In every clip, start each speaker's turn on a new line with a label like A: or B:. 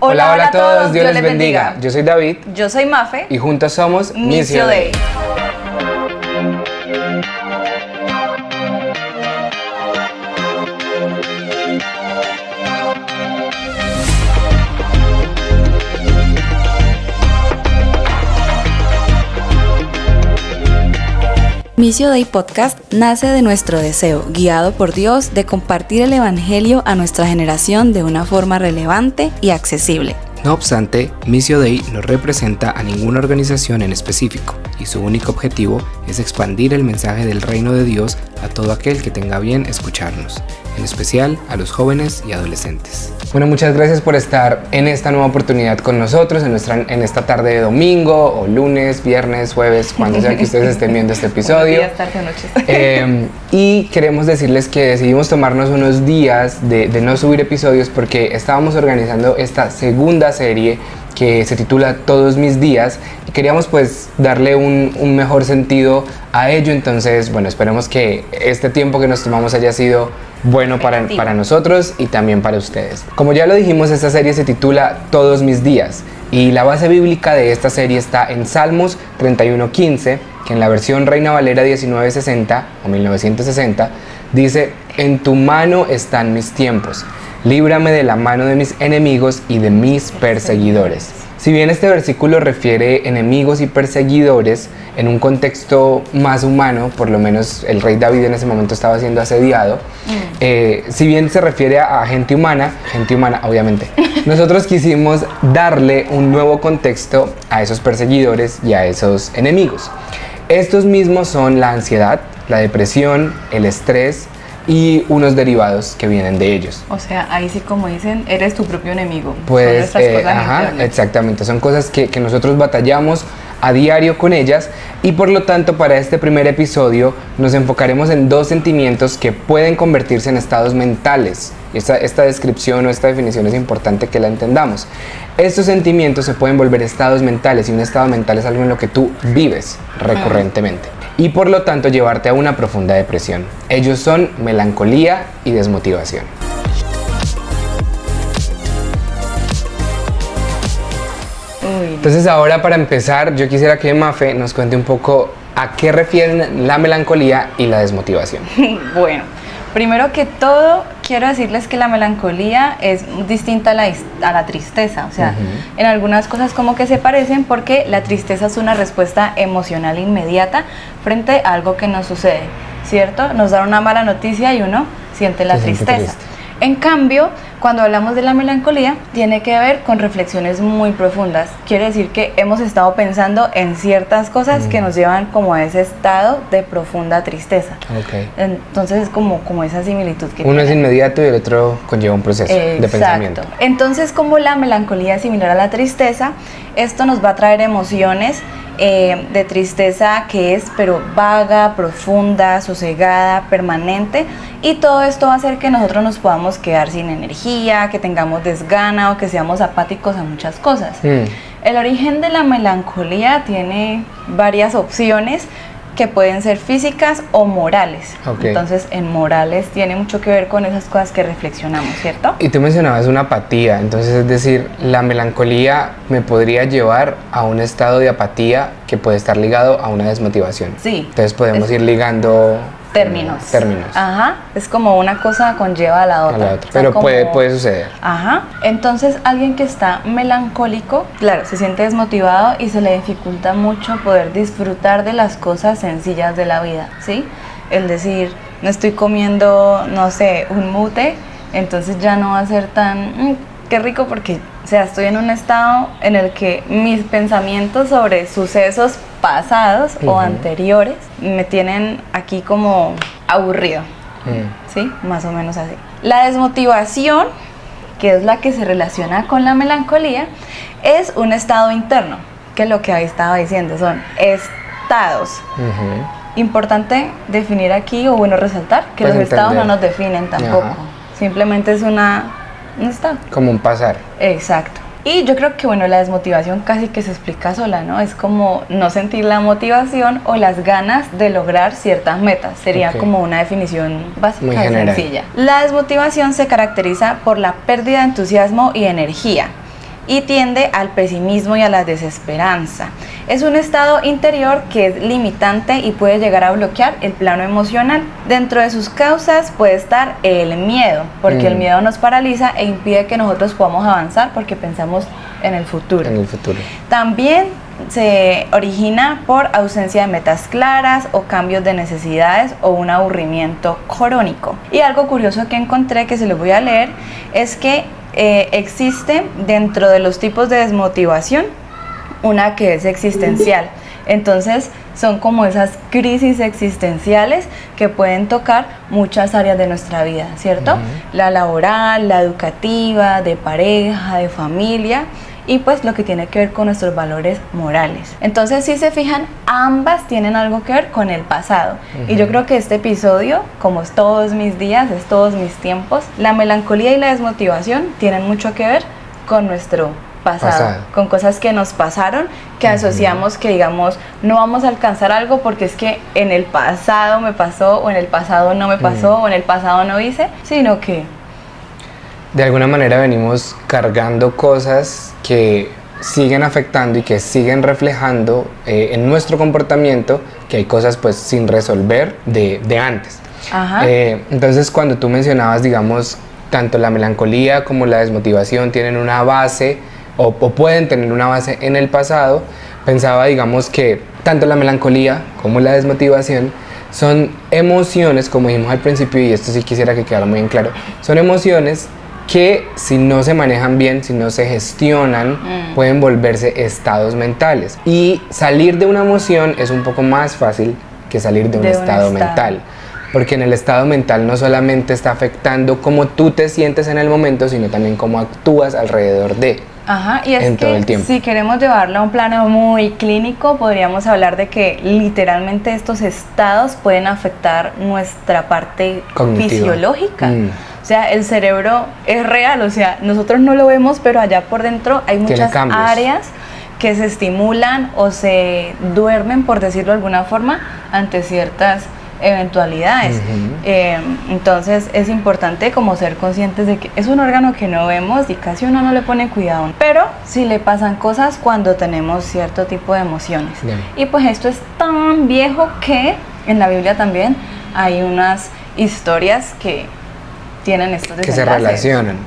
A: Hola a todos, Dios les bendiga. Yo soy David.
B: Yo soy Mafe.
A: Y juntos somos
B: Missio Dei.
C: Missio Dei Podcast nace de nuestro deseo, guiado por Dios, de compartir el Evangelio a nuestra generación de una forma relevante y accesible.
A: No obstante, Missio Dei no representa a ninguna organización en específico y su único objetivo es expandir el mensaje del reino de Dios a todo aquel que tenga bien escucharnos, en especial a los jóvenes y adolescentes. Bueno, muchas gracias por estar en esta nueva oportunidad con nosotros, en esta tarde de domingo o lunes, viernes, jueves, cuando sea que ustedes estén viendo este episodio.
B: Días, tarde o noches.
A: Y queremos decirles que decidimos tomarnos unos días de no subir episodios porque estábamos organizando esta segunda serie que se titula Todos mis días y queríamos pues darle un mejor sentido a ello. Entonces, bueno, esperemos que este tiempo que nos tomamos haya sido bueno para nosotros y también para ustedes. Como ya lo dijimos, esta serie se titula Todos mis días y la base bíblica de esta serie está en Salmos 31:15, que en la versión Reina Valera 1960 o 1960 dice: en tu mano están mis tiempos, líbrame de la mano de mis enemigos y de mis perseguidores. Si bien este versículo refiere enemigos y perseguidores en un contexto más humano, por lo menos el rey David en ese momento estaba siendo asediado, si bien se refiere a gente humana obviamente, nosotros quisimos darle un nuevo contexto a esos perseguidores y a esos enemigos. Estos mismos son la ansiedad, la depresión, el estrés y unos derivados que vienen de ellos.
B: O sea, ahí sí, como dicen, eres tu propio enemigo.
A: Pues, exactamente, son cosas que nosotros batallamos a diario con ellas y por lo tanto para este primer episodio nos enfocaremos en dos sentimientos que pueden convertirse en estados mentales. Esta descripción o esta definición es importante que la entendamos. Estos sentimientos se pueden volver estados mentales y un estado mental es algo en lo que tú vives recurrentemente y por lo tanto llevarte a una profunda depresión. Ellos son melancolía y desmotivación. Entonces ahora, para empezar, yo quisiera que Mafe nos cuente un poco a qué refieren la melancolía y la desmotivación.
B: Bueno, primero que todo quiero decirles que la melancolía es distinta a la tristeza. O sea, en algunas cosas como que se parecen porque la tristeza es una respuesta emocional inmediata frente a algo que nos sucede, ¿cierto? Nos da una mala noticia y uno siente la tristeza. En cambio, cuando hablamos de la melancolía, tiene que ver con reflexiones muy profundas. Quiere decir que hemos estado pensando en ciertas cosas que nos llevan como a ese estado de profunda tristeza. Entonces es como esa similitud que
A: uno es inmediato y el otro conlleva un proceso de pensamiento.
B: Entonces, como la melancolía es similar a la tristeza, esto nos va a traer emociones de tristeza que es pero vaga, profunda, sosegada, permanente, y todo esto va a hacer que nosotros nos podamos quedar sin energía, que tengamos desgana o que seamos apáticos a muchas cosas. El origen de la melancolía tiene varias opciones que pueden ser físicas o morales. Entonces, en morales tiene mucho que ver con esas cosas que reflexionamos, ¿cierto?
A: Y tú mencionabas una apatía, entonces es decir, la melancolía me podría llevar a un estado de apatía que puede estar ligado a una desmotivación.
B: Sí.
A: Entonces podemos ir ligando
B: términos.
A: Ajá,
B: es como una cosa conlleva a la otra.
A: O sea, pero puede suceder.
B: Ajá, entonces alguien que está melancólico, claro, se siente desmotivado y se le dificulta mucho poder disfrutar de las cosas sencillas de la vida, ¿sí? Es decir, no estoy comiendo, no sé, un mute, entonces ya no va a ser tan, qué rico, porque, o sea, estoy en un estado en el que mis pensamientos sobre sucesos pasados o anteriores me tienen aquí como aburrido, ¿sí? Más o menos así. La desmotivación, que es la que se relaciona con la melancolía, es un estado interno, que es lo que ahí estaba diciendo, son estados. Importante definir aquí, o bueno, resaltar, que
A: pues
B: los estados no nos definen tampoco, simplemente es un estado.
A: Como un pasar.
B: Exacto. Y yo creo que, bueno, la desmotivación casi que se explica sola, ¿no? Es como no sentir la motivación o las ganas de lograr ciertas metas. Sería como una definición básica y sencilla. La desmotivación se caracteriza por la pérdida de entusiasmo y energía. y tiende al pesimismo y a la desesperanza. Es un estado interior que es limitante y puede llegar a bloquear el plano emocional. Dentro de sus causas puede estar el miedo, porque el miedo nos paraliza e impide que nosotros podamos avanzar porque pensamos en el futuro. También se origina por ausencia de metas claras o cambios de necesidades o un aburrimiento crónico. Y algo curioso que encontré, que se lo voy a leer, es que existe dentro de los tipos de desmotivación una que es existencial. Entonces son como esas crisis existenciales que pueden tocar muchas áreas de nuestra vida, ¿cierto? La laboral, la educativa, de pareja, de familia, y pues lo que tiene que ver con nuestros valores morales. Entonces, si se fijan, ambas tienen algo que ver con el pasado. Y yo creo que este episodio, como es todos mis días, es todos mis tiempos, la melancolía y la desmotivación tienen mucho que ver con nuestro pasado, con cosas que nos pasaron, que asociamos que, digamos, no vamos a alcanzar algo porque es que en el pasado me pasó, o en el pasado no me pasó, o en el pasado no hice, sino que
A: de alguna manera venimos cargando cosas que siguen afectando y que siguen reflejando en nuestro comportamiento, que hay cosas pues sin resolver de antes. Entonces, cuando tú mencionabas, digamos, tanto la melancolía como la desmotivación tienen una base o pueden tener una base en el pasado, pensaba, digamos, que tanto la melancolía como la desmotivación son emociones, como dijimos al principio, y esto sí quisiera que quedara muy en claro, son emociones que si no se manejan bien, si no se gestionan, pueden volverse estados mentales. Y salir de una emoción es un poco más fácil que salir de un estado mental. Porque en el estado mental no solamente está afectando cómo tú te sientes en el momento, sino también cómo actúas alrededor de.
B: Y es todo el tiempo. Si queremos llevarlo a un plano muy clínico, podríamos hablar de que literalmente estos estados pueden afectar nuestra parte cognitiva, fisiológica. O sea, el cerebro es real, o sea, nosotros no lo vemos, pero allá por dentro hay muchas áreas que se estimulan o se duermen, por decirlo de alguna forma, ante ciertas eventualidades. Entonces es importante como ser conscientes de que es un órgano que no vemos y casi uno no le pone cuidado, pero sí le pasan cosas cuando tenemos cierto tipo de emociones. Y pues esto es tan viejo que en la Biblia también hay unas historias que tienen estos desenlaces, que se relacionan.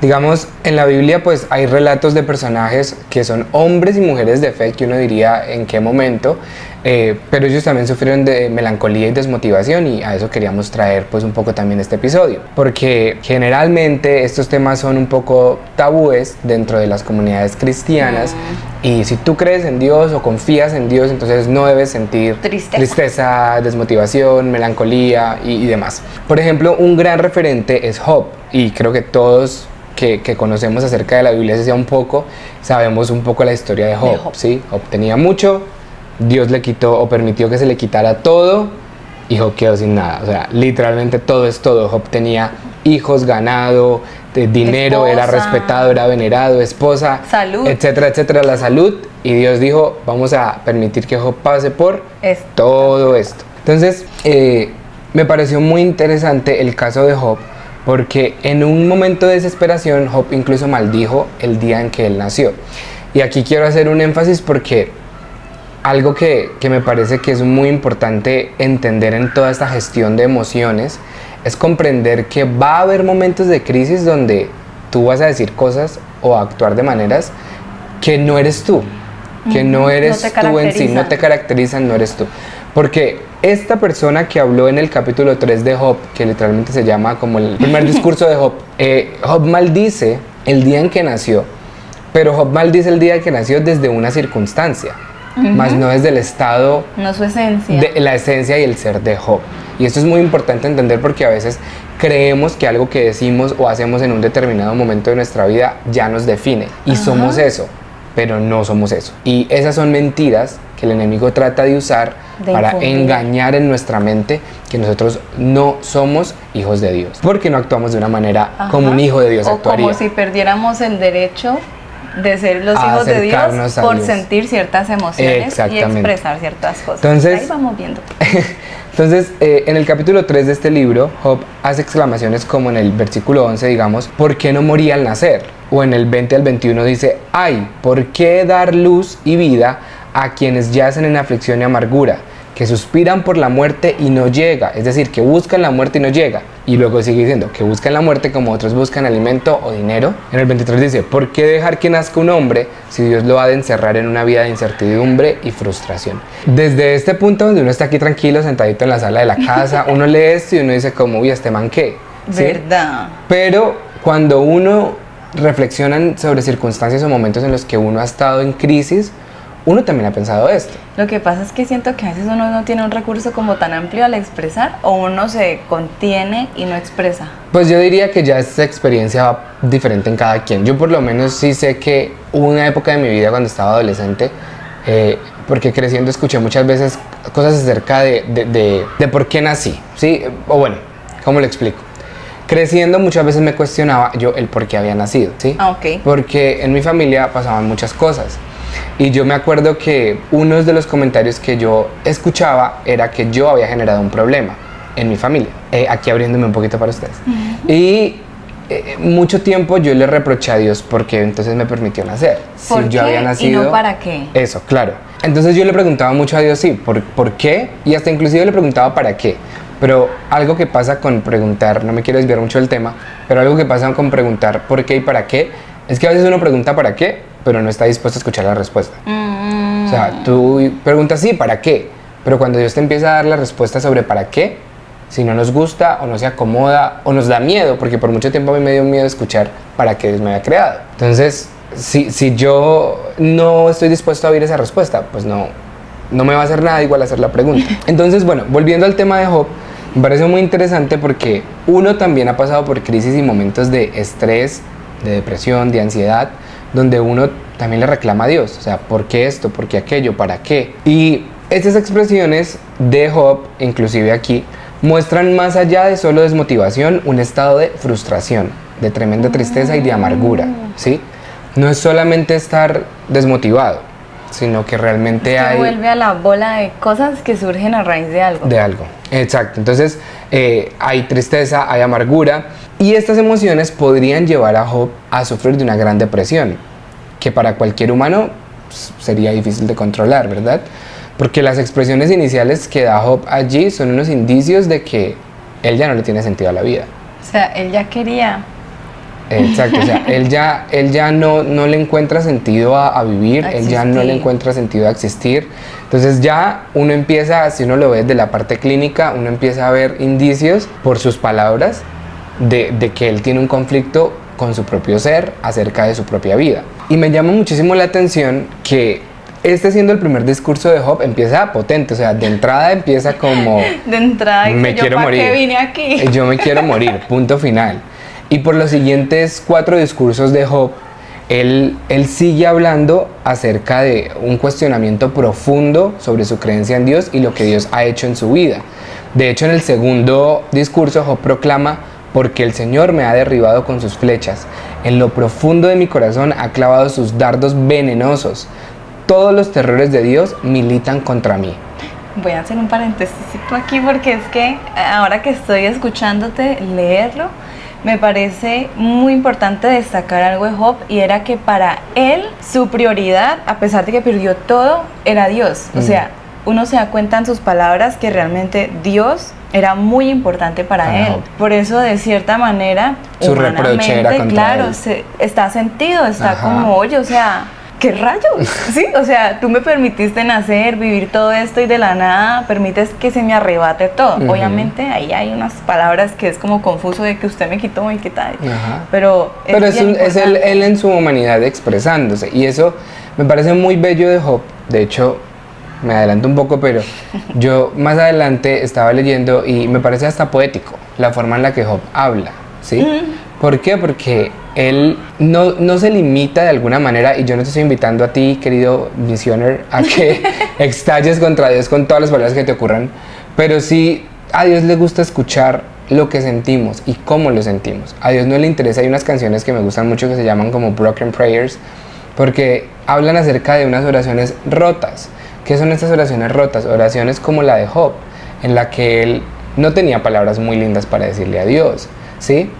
A: Digamos, en la Biblia pues hay relatos de personajes que son hombres y mujeres de fe, que uno diría en qué momento, pero ellos también sufrieron de melancolía y desmotivación, y a eso queríamos traer pues un poco también este episodio, porque generalmente estos temas son un poco tabúes dentro de las comunidades cristianas, y si tú crees en Dios o confías en Dios, entonces no debes sentir tristeza, desmotivación, melancolía y demás. Por ejemplo, un gran referente es Job, y creo que todos que conocemos acerca de la Biblia, si sea un poco, sabemos un poco la historia de Job. ¿Sí? Job tenía mucho, Dios le quitó o permitió que se le quitara todo y Job quedó sin nada. O sea, literalmente todo es todo. Job tenía hijos, ganado, dinero, esposa, era respetado, era venerado, esposa, salud, etcétera, etcétera, la salud. Y Dios dijo, vamos a permitir que Job pase por todo esto. Entonces, me pareció muy interesante el caso de Job, porque en un momento de desesperación Job incluso maldijo el día en que él nació. Y aquí quiero hacer un énfasis porque algo que me parece que es muy importante entender en toda esta gestión de emociones es comprender que va a haber momentos de crisis donde tú vas a decir cosas o a actuar de maneras que no eres tú, que no eres tú en sí, no te caracterizan, no eres tú. Porque esta persona que habló en el capítulo 3 de Job, que literalmente se llama como el primer discurso de Job, Job maldice el día en que nació, pero Job maldice el día en que nació desde una circunstancia, más no desde el estado,
B: no su esencia,
A: de la esencia y el ser de Job. Y esto es muy importante entender porque a veces creemos que algo que decimos o hacemos en un determinado momento de nuestra vida ya nos define y somos eso, pero no somos eso. Y esas son mentiras que el enemigo trata de usar para engañar en nuestra mente que nosotros no somos hijos de Dios, porque no actuamos de una manera como un hijo de Dios actuaría.
B: O como si perdiéramos el derecho de ser los hijos de Dios por sentir ciertas emociones y expresar ciertas cosas.
A: Entonces,
B: ahí vamos viendo.
A: Entonces, en el capítulo 3 de este libro, Job hace exclamaciones como en el versículo 11, digamos, ¿por qué no morí al nacer? o en el 20 al 21 dice: ay, ¿por qué dar luz y vida a quienes yacen en aflicción y amargura, que suspiran por la muerte y no llega? Es decir, que buscan la muerte y no llega. Y luego sigue diciendo que buscan la muerte como otros buscan alimento o dinero. En el 23 dice: ¿por qué dejar que nazca un hombre si Dios lo ha de encerrar en una vida de incertidumbre y frustración? Desde este punto donde uno está aquí tranquilo, sentadito en la sala de la casa, uno lee esto y uno dice como: uy, ¿este man qué? ¿Sí?
B: ¿Verdad?
A: Pero cuando uno reflexiona sobre circunstancias o momentos en los que uno ha estado en crisis, uno también ha pensado esto.
B: Lo que pasa es que siento que a veces uno no tiene un recurso como tan amplio al expresar, o uno se contiene y no expresa.
A: Pues yo diría que ya esta experiencia va diferente en cada quien. Yo por lo menos sí sé que hubo una época de mi vida cuando estaba adolescente, porque creciendo escuché muchas veces cosas acerca de por qué nací, ¿sí? O bueno, ¿cómo lo explico? Creciendo muchas veces me cuestionaba yo el por qué había nacido, ¿sí?
B: Ok.
A: Porque en mi familia pasaban muchas cosas. Y yo me acuerdo que uno de los comentarios que yo escuchaba era que yo había generado un problema en mi familia. Aquí abriéndome un poquito para ustedes. Y mucho tiempo yo le reproché a Dios porque entonces me permitió nacer.
B: ¿Por
A: si
B: qué
A: yo había nacido,
B: y no para qué?
A: Eso, claro. Entonces yo le preguntaba mucho a Dios, sí, ¿por qué? Y hasta inclusive le preguntaba para qué. Pero algo que pasa con preguntar, no me quiero desviar mucho del tema, pero algo que pasa con preguntar por qué y para qué, es que a veces uno pregunta para qué, pero no está dispuesto a escuchar la respuesta. O sea, tú preguntas sí, ¿para qué? Pero cuando Dios te empieza a dar la respuesta sobre para qué, si no nos gusta o no se acomoda o nos da miedo, porque por mucho tiempo a mí me dio miedo escuchar para qué Dios me había creado. Entonces, si yo no estoy dispuesto a oír esa respuesta, pues no me va a hacer nada igual hacer la pregunta. Entonces, bueno, volviendo al tema de Job, me parece muy interesante porque uno también ha pasado por crisis y momentos de estrés, de depresión, de ansiedad, donde uno también le reclama a Dios, o sea, ¿por qué esto? ¿Por qué aquello? ¿Para qué? Y estas expresiones de Job, inclusive aquí, muestran más allá de solo desmotivación, un estado de frustración, de tremenda tristeza y de amargura, ¿sí? No es solamente estar desmotivado, sino que realmente hay...
B: vuelve a la bola de cosas que surgen a raíz de algo.
A: De algo, exacto. Entonces, hay tristeza, hay amargura, y estas emociones podrían llevar a Job a sufrir de una gran depresión, que para cualquier humano sería difícil de controlar, ¿verdad? Porque las expresiones iniciales que da Job allí son unos indicios de que él ya no le tiene sentido a la vida.
B: O sea, él ya quería.
A: Exacto, o sea, él ya no le encuentra sentido a vivir, él ya no le encuentra sentido a existir. Entonces ya uno empieza, si uno lo ve desde la parte clínica, uno empieza a ver indicios por sus palabras de que él tiene un conflicto con su propio ser acerca de su propia vida. Y me llama muchísimo la atención que siendo el primer discurso de Job, empieza potente, o sea, de entrada empieza como...
B: De entrada,
A: me quiero morir.
B: ¿Para qué vine aquí?
A: Yo me quiero morir, punto final. Y por los siguientes 4 discursos de Job, él sigue hablando acerca de un cuestionamiento profundo sobre su creencia en Dios y lo que Dios ha hecho en su vida. De hecho, en el segundo discurso, Job proclama: porque el Señor me ha derribado con sus flechas, en lo profundo de mi corazón ha clavado sus dardos venenosos. Todos los terrores de Dios militan contra mí.
B: Voy a hacer un paréntesis aquí porque es que ahora que estoy escuchándote leerlo, me parece muy importante destacar algo de Job, y era que para él su prioridad, a pesar de que perdió todo, era Dios. O sea, uno se da cuenta en sus palabras que realmente Dios era muy importante para él. Por eso, de cierta manera,
A: su reproche era contra
B: claro,
A: él.
B: está sentido, está como, oye, o sea, ¿qué rayos? Sí, o sea, tú me permitiste nacer, vivir todo esto, y de la nada permites que se me arrebate todo. Obviamente ahí hay unas palabras que es como confuso de que usted me quitó y qué tal. Pero
A: es él en su humanidad expresándose, y eso me parece muy bello de Job. De hecho, me adelanto un poco, pero yo más adelante estaba leyendo y me parece hasta poético la forma en la que Job habla, ¿sí? ¿Por qué? Porque él no se limita de alguna manera, y yo no te estoy invitando a ti, querido misioner, a que estalles contra Dios con todas las palabras que te ocurran, pero sí a Dios le gusta escuchar lo que sentimos y cómo lo sentimos. A Dios no le interesa. Hay unas canciones que me gustan mucho que se llaman como Broken Prayers, porque hablan acerca de unas oraciones rotas. ¿Qué son estas oraciones rotas? Oraciones como la de Job, en la que él no tenía palabras muy lindas para decirle a Dios, ¿sí?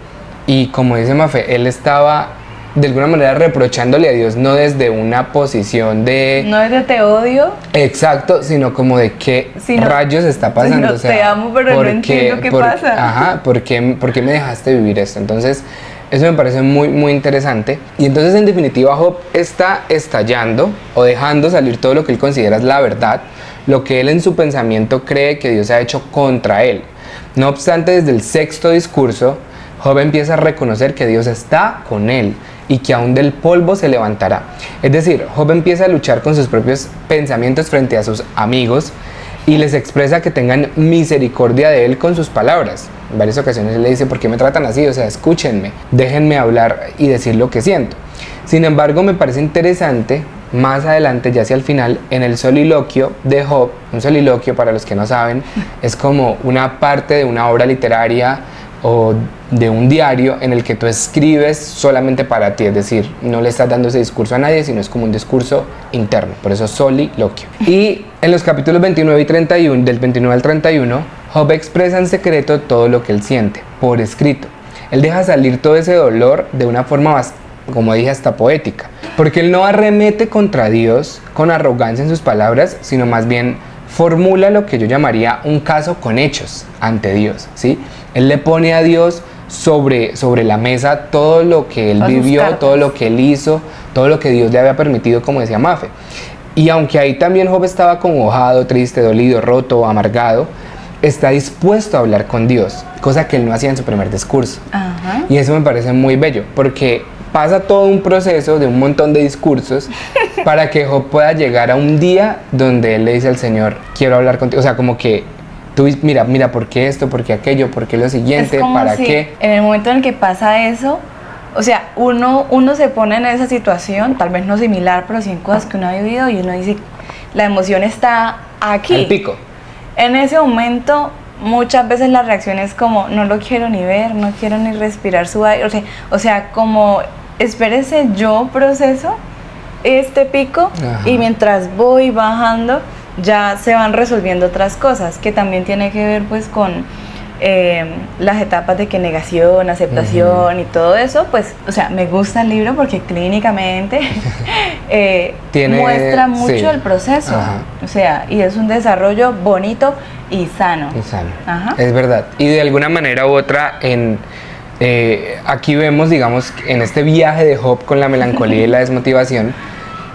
A: Y como dice Mafe, él estaba de alguna manera reprochándole a Dios, no desde una posición de...
B: No es de te odio.
A: Exacto, sino como de qué rayos está pasando.
B: No, te amo, pero no entiendo qué pasa.
A: Ajá, ¿por qué me dejaste vivir esto? Entonces, eso me parece muy, muy interesante. Y entonces, en definitiva, Job está estallando o dejando salir todo lo que él considera es la verdad, lo que él en su pensamiento cree que Dios ha hecho contra él. No obstante, desde el sexto discurso, Job empieza a reconocer que Dios está con él y que aún del polvo se levantará. Es decir, Job empieza a luchar con sus propios pensamientos frente a sus amigos y les expresa que tengan misericordia de él con sus palabras. En varias ocasiones él le dice: ¿por qué me tratan así? O sea, escúchenme, déjenme hablar y decir lo que siento. Sin embargo, me parece interesante, más adelante, ya hacia el final, en el soliloquio de Job. Un soliloquio, para los que no saben, es como una parte de una obra literaria o de un diario en el que tú escribes solamente para ti, es decir, no le estás dando ese discurso a nadie, sino es como un discurso interno, por eso soliloquio. Y en los capítulos 29 y 31, del 29 al 31, Job expresa en secreto todo lo que él siente, por escrito. Él deja salir todo ese dolor de una forma más, como dije, hasta poética, porque él no arremete contra Dios con arrogancia en sus palabras, sino más bien formula lo que yo llamaría un caso con hechos ante Dios, ¿sí? Él le pone a Dios sobre la mesa todo lo que él vivió, todo lo que él hizo, todo lo que Dios le había permitido, como decía Mafe. Y aunque ahí también Job estaba acongojado, triste, dolido, roto, amargado, está dispuesto a hablar con Dios, cosa que él no hacía en su primer discurso.
B: Ajá.
A: Y eso me parece muy bello, porque pasa todo un proceso de un montón de discursos para que Job pueda llegar a un día donde él le dice al Señor: quiero hablar contigo. O sea, como que tú mira, ¿por qué esto? ¿Por qué aquello? ¿Por qué lo siguiente?
B: Es como
A: ¿Para
B: si
A: qué?
B: En el momento en el que pasa eso, o sea, uno se pone en esa situación, tal vez no similar, pero sí en cosas que uno ha vivido, y uno dice, la emoción está aquí.
A: Al pico.
B: En ese momento, muchas veces la reacción es como, no lo quiero ni ver, no quiero ni respirar su aire. O sea, como, espérese, yo proceso este pico. Ajá. Y mientras voy bajando, ya se van resolviendo otras cosas, que también tiene que ver pues con las etapas de que negación, aceptación y todo eso. Pues, o sea, me gusta el libro porque clínicamente muestra mucho el proceso. Ajá. O sea, y es un desarrollo bonito y sano.
A: Y sano. Ajá. Es verdad. Y de alguna manera u otra, aquí vemos, digamos, en este viaje de Job con la melancolía y la desmotivación,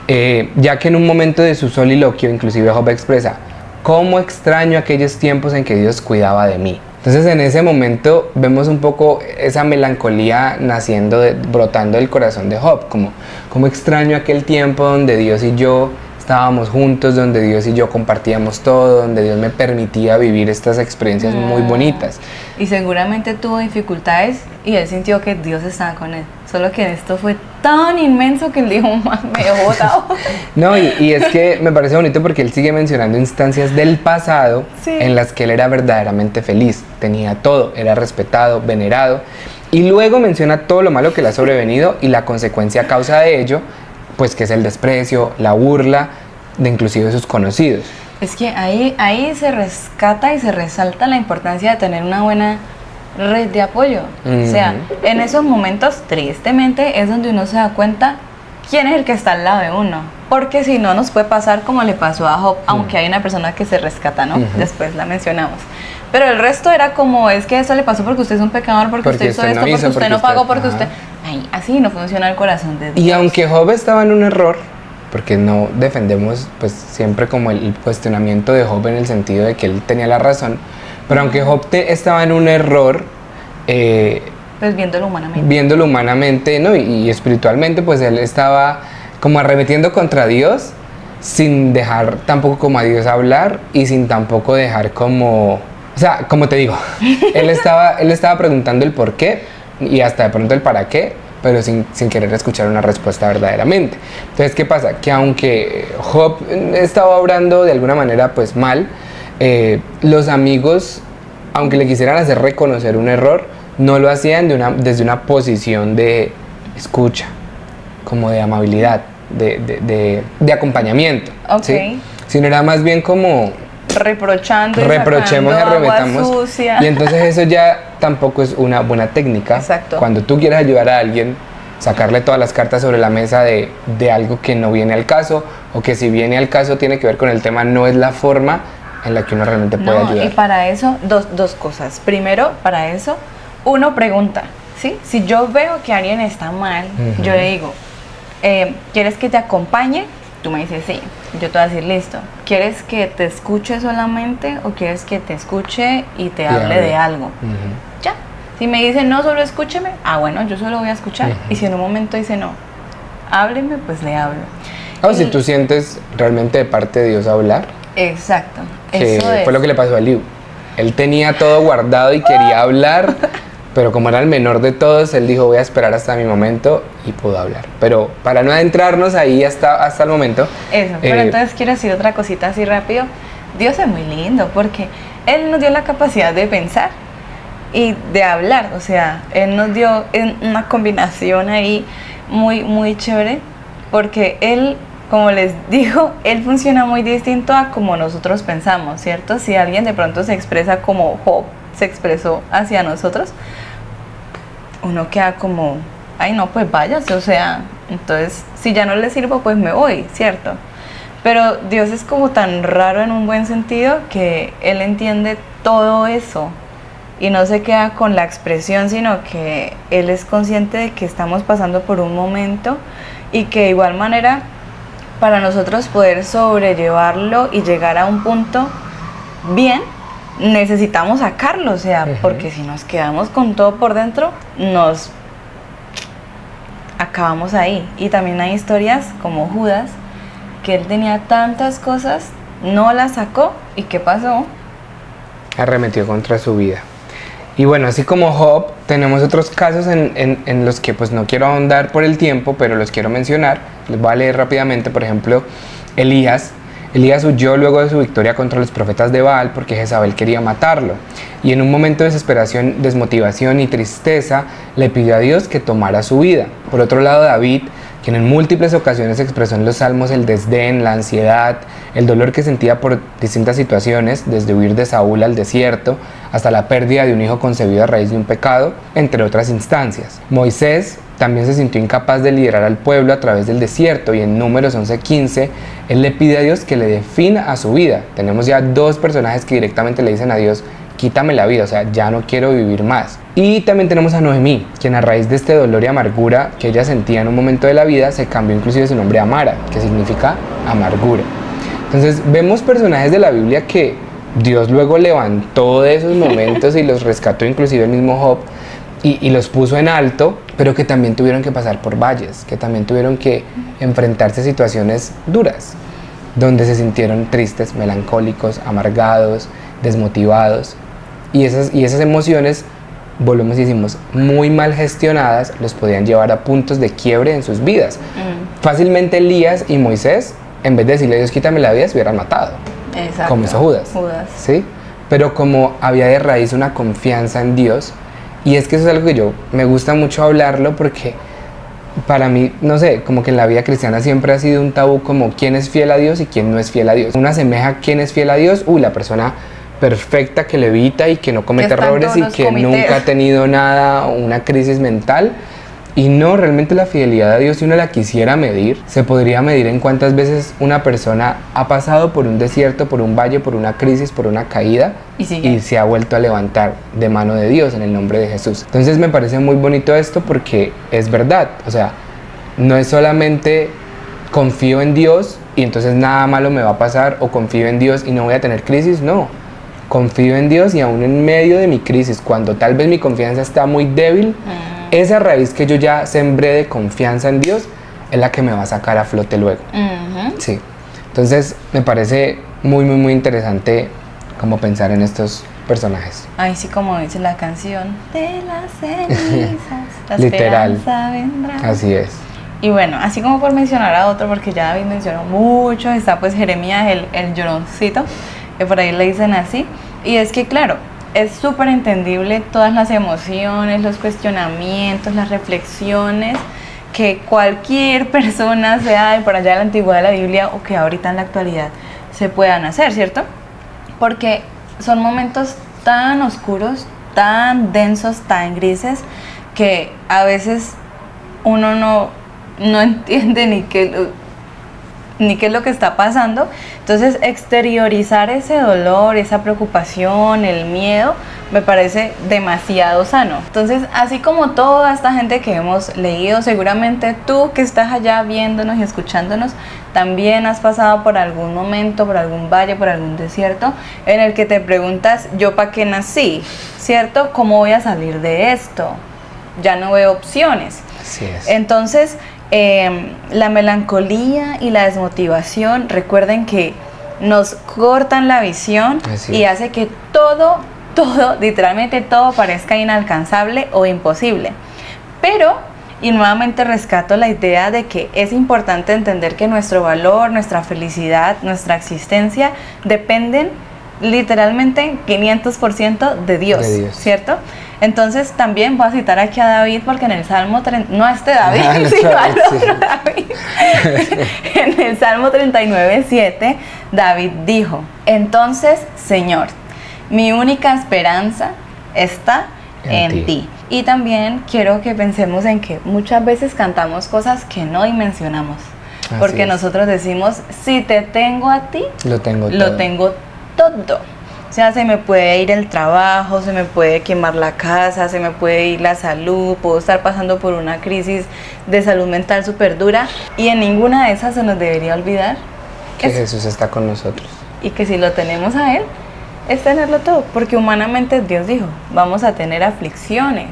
A: ya que en un momento de su soliloquio, inclusive Job expresa: ¿cómo extraño aquellos tiempos en que Dios cuidaba de mí? Entonces, en ese momento vemos un poco esa melancolía brotando del corazón de Job, como extraño aquel tiempo donde Dios y yo estábamos juntos, donde Dios y yo compartíamos todo, donde Dios me permitía vivir estas experiencias muy bonitas.
B: Y seguramente tuvo dificultades y él sintió que Dios estaba con él. Solo que esto fue tan inmenso que él dijo: me he botado.
A: No, y es que me parece bonito porque él sigue mencionando instancias del pasado, sí, en las que él era verdaderamente feliz. Tenía todo, era respetado, venerado. Y luego menciona todo lo malo que le ha sobrevenido y la consecuencia a causa de ello, pues que es el desprecio, la burla de inclusive sus conocidos.
B: Es que ahí se rescata y se resalta la importancia de tener una buena red de apoyo. O sea, en esos momentos, tristemente, es donde uno se da cuenta quién es el que está al lado de uno. Porque si no, nos puede pasar como le pasó a Job, aunque hay una persona que se rescata, ¿no? Después la mencionamos. Pero el resto era como, es que eso le pasó porque usted es un pecador, porque usted hizo esto, porque usted no pagó, porque usted... Ay, así no funciona el corazón de Dios.
A: Y aunque Job estaba en un error, porque no defendemos pues siempre como el cuestionamiento de Job en el sentido de que él tenía la razón, pero aunque Job estaba en un error,
B: pues
A: viéndolo humanamente, ¿no? y espiritualmente, pues él estaba como arremetiendo contra Dios, sin dejar tampoco como a Dios hablar y sin tampoco dejar como, o sea, como te digo, él estaba preguntando el por qué y hasta de pronto el para qué, pero sin querer escuchar una respuesta verdaderamente. Entonces, ¿qué pasa? Que aunque Job estaba obrando de alguna manera pues mal, los amigos, aunque le quisieran hacer reconocer un error, no lo hacían desde una posición de escucha, como de amabilidad, de acompañamiento, ¿sí? Sino era más bien como reprochemos y arremetamos, y entonces eso ya tampoco es una buena técnica.
B: Exacto.
A: Cuando tú quieres ayudar a alguien sacarle todas las cartas sobre la mesa de algo que no viene al caso, o que si viene al caso tiene que ver con el tema, no es la forma en la que uno realmente puede ayudar.
B: Y para eso, dos cosas. Primero, para eso, uno pregunta, ¿sí? Si yo veo que alguien está mal, yo le digo, ¿quieres que te acompañe? Tú me dices sí. Yo te voy a decir, listo. ¿Quieres que te escuche solamente o quieres que te escuche y te hable de algo? Ya. Si me dice no, solo escúcheme, bueno, yo solo voy a escuchar. Y si en un momento dice no, hábleme, pues le hablo.
A: O si tú sientes realmente de parte de Dios hablar.
B: Exacto.
A: Que
B: eso
A: fue lo que le pasó a Liu. Él tenía todo guardado y quería hablar, pero como era el menor de todos, él dijo, voy a esperar hasta mi momento, y pudo hablar. Pero para no adentrarnos ahí hasta el momento.
B: Eso, pero entonces quiero decir otra cosita así rápido. Dios es muy lindo porque Él nos dio la capacidad de pensar y de hablar. O sea, Él nos dio una combinación ahí muy, muy chévere, porque Él, como les digo, Él funciona muy distinto a como nosotros pensamos, ¿cierto? Si alguien de pronto se expresa como Job se expresó hacia nosotros, uno queda como, ay no, pues váyase, o sea, entonces si ya no le sirvo, pues me voy, ¿cierto? Pero Dios es como tan raro en un buen sentido que Él entiende todo eso y no se queda con la expresión, sino que Él es consciente de que estamos pasando por un momento y que de igual manera para nosotros poder sobrellevarlo y llegar a un punto bien, necesitamos sacarlo, o sea, porque si nos quedamos con todo por dentro, nos acabamos ahí. Y también hay historias como Judas, que él tenía tantas cosas, no las sacó, ¿y qué pasó?
A: Arremetió contra su vida. Y bueno, así como Job, tenemos otros casos en los que pues no quiero ahondar por el tiempo, pero los quiero mencionar. Les voy a leer rápidamente. Por ejemplo, Elías huyó luego de su victoria contra los profetas de Baal porque Jezabel quería matarlo. Y en un momento de desesperación, desmotivación y tristeza, le pidió a Dios que tomara su vida. Por otro lado, David, quien en múltiples ocasiones expresó en los salmos el desdén, la ansiedad, el dolor que sentía por distintas situaciones, desde huir de Saúl al desierto, hasta la pérdida de un hijo concebido a raíz de un pecado, entre otras instancias. Moisés también se sintió incapaz de liderar al pueblo a través del desierto, y en Números 11:15, él le pide a Dios que le dé fin a su vida. Tenemos ya dos personajes que directamente le dicen a Dios, quítame la vida, o sea, ya no quiero vivir más. Y también tenemos a Noemí, quien a raíz de este dolor y amargura que ella sentía en un momento de la vida, se cambió inclusive su nombre a Mara, que significa amargura. Entonces vemos personajes de la Biblia que Dios luego levantó de esos momentos y los rescató, inclusive el mismo Job, y los puso en alto, pero que también tuvieron que pasar por valles, que también tuvieron que enfrentarse a situaciones duras, donde se sintieron tristes, melancólicos, amargados, desmotivados, y esas emociones, volvemos y decimos, muy mal gestionadas, los podían llevar a puntos de quiebre en sus vidas. Fácilmente Elías y Moisés, en vez de decirle a Dios quítame la vida, se hubieran matado. Exacto. Como hizo Judas. ¿Sí? Pero como había de raíz una confianza en Dios, y es que eso es algo que yo me gusta mucho hablarlo, porque para mí, no sé, como que en la vida cristiana siempre ha sido un tabú como quién es fiel a Dios y quién no es fiel a Dios. Uno asemeja quién es fiel a Dios, la persona perfecta que levita y que no comete errores y que nunca ha tenido nada, una crisis mental. Y no, realmente la fidelidad a Dios, si uno la quisiera medir, se podría medir en cuántas veces una persona ha pasado por un desierto, por un valle, por una crisis, por una caída y se ha vuelto a levantar de mano de Dios en el nombre de Jesús. Entonces me parece muy bonito esto porque es verdad, o sea, no es solamente confío en Dios y entonces nada malo me va a pasar, o confío en Dios y no voy a tener crisis, no. Confío en Dios y aún en medio de mi crisis, cuando tal vez mi confianza está muy débil, esa raíz que yo ya sembré de confianza en Dios es la que me va a sacar a flote luego. Sí. Entonces me parece muy, muy, muy interesante como pensar en estos personajes.
B: Ay, sí, como dice la canción, de las cenizas, la
A: literal,
B: esperanza vendrá.
A: Así es.
B: Y bueno, así como por mencionar a otro, porque ya David mencionó mucho, está pues Jeremías, el lloroncito, que por ahí le dicen así. Y es que claro, es súper entendible todas las emociones, los cuestionamientos, las reflexiones que cualquier persona, sea de por allá de la antigüedad de la Biblia o que ahorita en la actualidad, se puedan hacer, ¿cierto? Porque son momentos tan oscuros, tan densos, tan grises, que a veces uno no entiende ni qué es lo que está pasando. Entonces exteriorizar ese dolor, esa preocupación, el miedo, me parece demasiado sano. Entonces, así como toda esta gente que hemos leído, seguramente tú que estás allá viéndonos y escuchándonos, también has pasado por algún momento, por algún valle, por algún desierto, en el que te preguntas, ¿yo para qué nací? ¿Cierto? ¿Cómo voy a salir de esto? Ya no veo opciones.
A: Así es.
B: Entonces, la melancolía y la desmotivación, recuerden que nos cortan la visión y hace que todo, literalmente todo parezca inalcanzable o imposible. Pero, y nuevamente rescato la idea de que es importante entender que nuestro valor, nuestra felicidad, nuestra existencia dependen literalmente 500% de Dios, ¿cierto? Entonces también voy a citar aquí a David, porque en el Salmo, no a este David, sino al otro David. En el Salmo 39:7, David dijo: entonces, Señor, mi única esperanza está en ti. Y también quiero que pensemos en que muchas veces cantamos cosas que no dimensionamos, porque nosotros decimos, si te tengo a ti, lo tengo todo. O sea, se me puede ir el trabajo, se me puede quemar la casa, se me puede ir la salud, puedo estar pasando por una crisis de salud mental súper dura, y en ninguna de esas se nos debería olvidar
A: que Jesús está con nosotros.
B: Y que si lo tenemos a Él, es tenerlo todo, porque humanamente Dios dijo, vamos a tener aflicciones,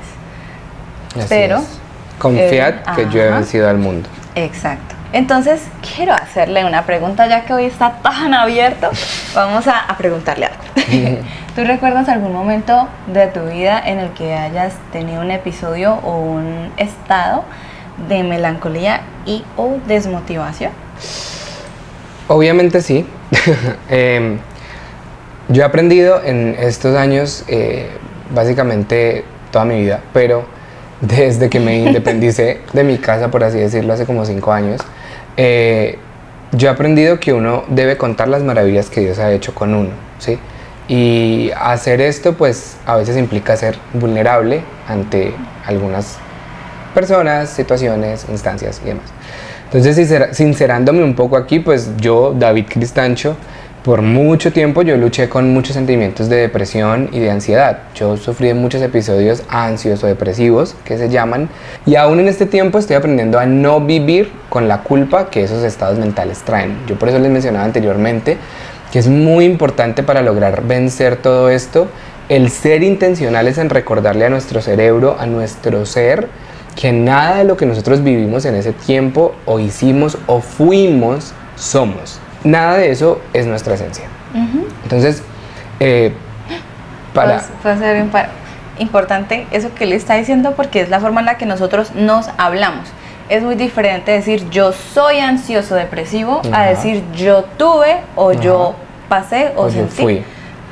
B: pero
A: confiad que yo he vencido al mundo.
B: Exacto. Entonces, quiero hacerle una pregunta, ya que hoy está tan abierto, vamos a preguntarle algo. ¿Tú recuerdas algún momento de tu vida en el que hayas tenido un episodio o un estado de melancolía y o desmotivación?
A: Obviamente sí. Yo he aprendido en estos años, básicamente toda mi vida, pero desde que me independicé de mi casa, por así decirlo, hace como 5 años, yo he aprendido que uno debe contar las maravillas que Dios ha hecho con uno, ¿sí? Y hacer esto, pues, a veces implica ser vulnerable ante algunas personas, situaciones, instancias y demás. Entonces, sincerándome un poco aquí, pues yo, David Cristancho, por mucho tiempo yo luché con muchos sentimientos de depresión y de ansiedad. Yo sufrí de muchos episodios ansiosos o depresivos, que se llaman, y aún en este tiempo estoy aprendiendo a no vivir con la culpa que esos estados mentales traen. Yo por eso les mencionaba anteriormente que es muy importante para lograr vencer todo esto, el ser intencionales en recordarle a nuestro cerebro, a nuestro ser, que nada de lo que nosotros vivimos en ese tiempo o hicimos o fuimos, somos. Nada de eso es nuestra esencia. Entonces,
B: puede ser importante eso que le está diciendo, porque es la forma en la que nosotros nos hablamos. Es muy diferente decir yo soy ansioso depresivo a decir yo tuve o yo pasé o sentí.
A: Yo fui.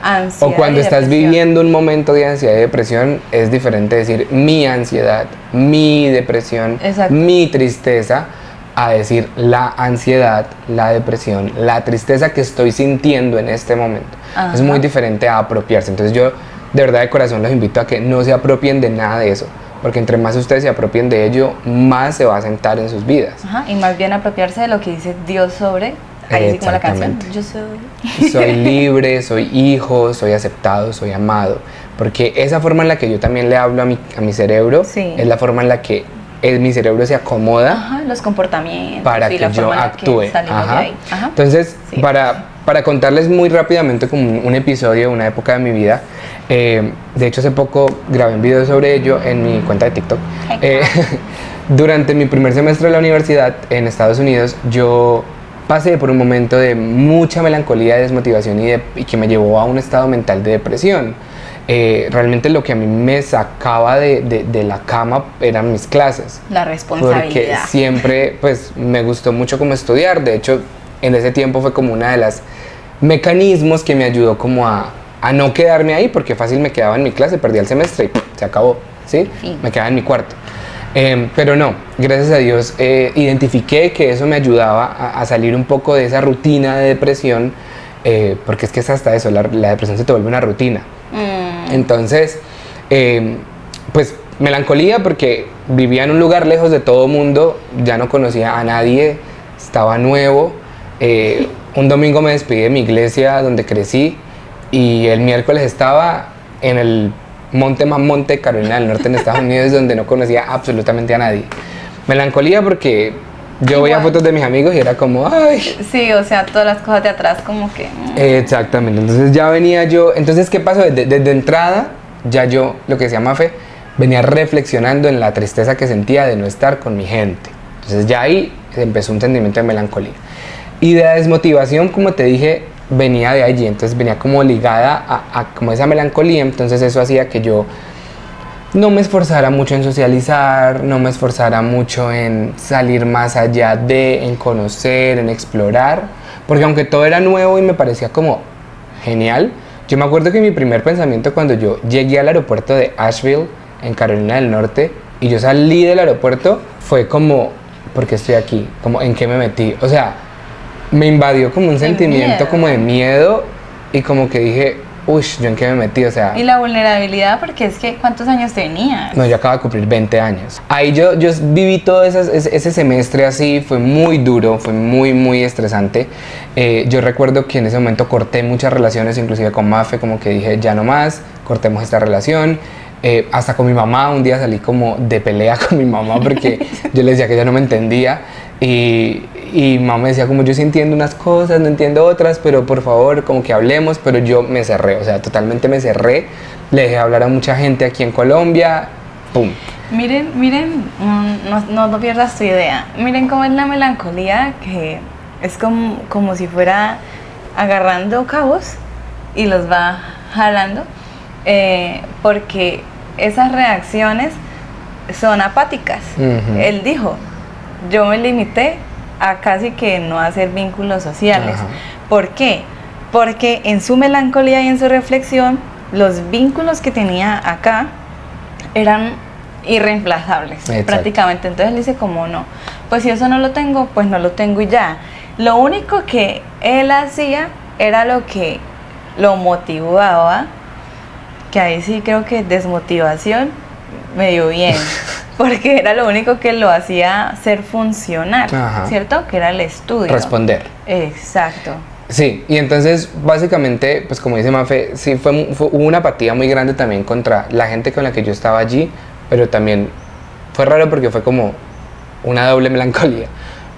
B: Ansiedad
A: o cuando estás viviendo un momento de ansiedad y depresión, es diferente decir mi ansiedad, mi depresión, mi tristeza, a decir la ansiedad, la depresión, la tristeza que estoy sintiendo en este momento. Es muy diferente a apropiarse. Entonces yo de verdad de corazón los invito a que no se apropien de nada de eso, porque entre más ustedes se apropien de ello, más se va a sentar en sus vidas.
B: Y más bien apropiarse de lo que dice Dios sobre, ahí sí como la canción, yo
A: soy libre, soy hijo, soy aceptado, soy amado, porque esa forma en la que yo también le hablo a mi cerebro, es la forma en la que mi cerebro se acomoda,
B: los comportamientos
A: para que yo actúe. Entonces, para contarles muy rápidamente como un episodio, una época de mi vida, de hecho hace poco grabé un video sobre ello en mi cuenta de TikTok. Durante mi primer semestre de la universidad en Estados Unidos, yo pasé por un momento de mucha melancolía, desmotivación y que me llevó a un estado mental de depresión. Realmente lo que a mí me sacaba de la cama eran mis clases.
B: La responsabilidad.
A: Porque siempre pues me gustó mucho como estudiar. De hecho, en ese tiempo fue como una de las mecanismos que me ayudó como a no quedarme ahí, porque fácil me quedaba en mi clase, perdía el semestre y se acabó, ¿sí? Me quedaba en mi cuarto. Pero no, gracias a Dios identifiqué que eso me ayudaba a salir un poco de esa rutina de depresión, porque es que es hasta eso, la depresión se te vuelve una rutina. Entonces, pues melancolía porque vivía en un lugar lejos de todo mundo, ya no conocía a nadie, estaba nuevo. Un domingo me despedí de mi iglesia donde crecí y el miércoles estaba en el monte más monte de Carolina del Norte en Estados Unidos donde no conocía absolutamente a nadie. Melancolía porque yo veía fotos de mis amigos y era como, ay.
B: Sí, o sea, todas las cosas de atrás como que...
A: Exactamente, entonces ya venía yo, entonces ¿qué pasó? Desde entrada, ya yo, lo que se llama fe, venía reflexionando en la tristeza que sentía de no estar con mi gente. Entonces ya ahí empezó un sentimiento de melancolía. Y de la desmotivación, como te dije, venía de allí, entonces venía como ligada a como esa melancolía, entonces eso hacía que yo no me esforzara mucho en socializar, no me esforzara mucho en salir más allá en conocer, en explorar, porque aunque todo era nuevo y me parecía como genial, yo me acuerdo que mi primer pensamiento cuando yo llegué al aeropuerto de Asheville, en Carolina del Norte, y yo salí del aeropuerto, fue como, ¿por qué estoy aquí? Como, ¿en qué me metí? O sea, me invadió como un sentimiento como de miedo y como que dije, uy, ¿yo en qué me metí? O sea...
B: Y la vulnerabilidad, porque es que, ¿cuántos años tenías?
A: No, yo acabo de cumplir 20 años. Ahí yo viví todo ese semestre así, fue muy duro, fue muy estresante. Yo recuerdo que en ese momento corté muchas relaciones, inclusive con Mafe, como que dije, ya no más, cortemos esta relación. Hasta con mi mamá, un día salí como de pelea con mi mamá porque yo le decía que ella no me entendía. Y mamá me decía como yo sí entiendo unas cosas, no entiendo otras, pero por favor como que hablemos, pero yo me cerré, o sea, totalmente me cerré, le dejé hablar a mucha gente aquí en Colombia, ¡pum!
B: Miren, no pierdas tu idea, miren cómo es la melancolía, que es como si fuera agarrando cabos y los va jalando, porque esas reacciones son apáticas. Él dijo, yo me limité a casi que no hacer vínculos sociales.
A: Ajá.
B: ¿Por qué? Porque en su melancolía y en su reflexión, los vínculos que tenía acá eran irreemplazables.
A: Exacto.
B: Prácticamente. Entonces él dice como no, pues si eso no lo tengo, pues no lo tengo y ya. Lo único que él hacía era lo que lo motivaba, que ahí sí creo que desmotivación me dio bien. Porque era lo único que lo hacía ser funcional,
A: Ajá.
B: ¿cierto? Que era el estudio.
A: Responder.
B: Exacto.
A: Sí, y entonces básicamente, pues como dice Mafe, sí hubo una apatía muy grande también contra la gente con la que yo estaba allí, pero también fue raro porque fue como una doble melancolía,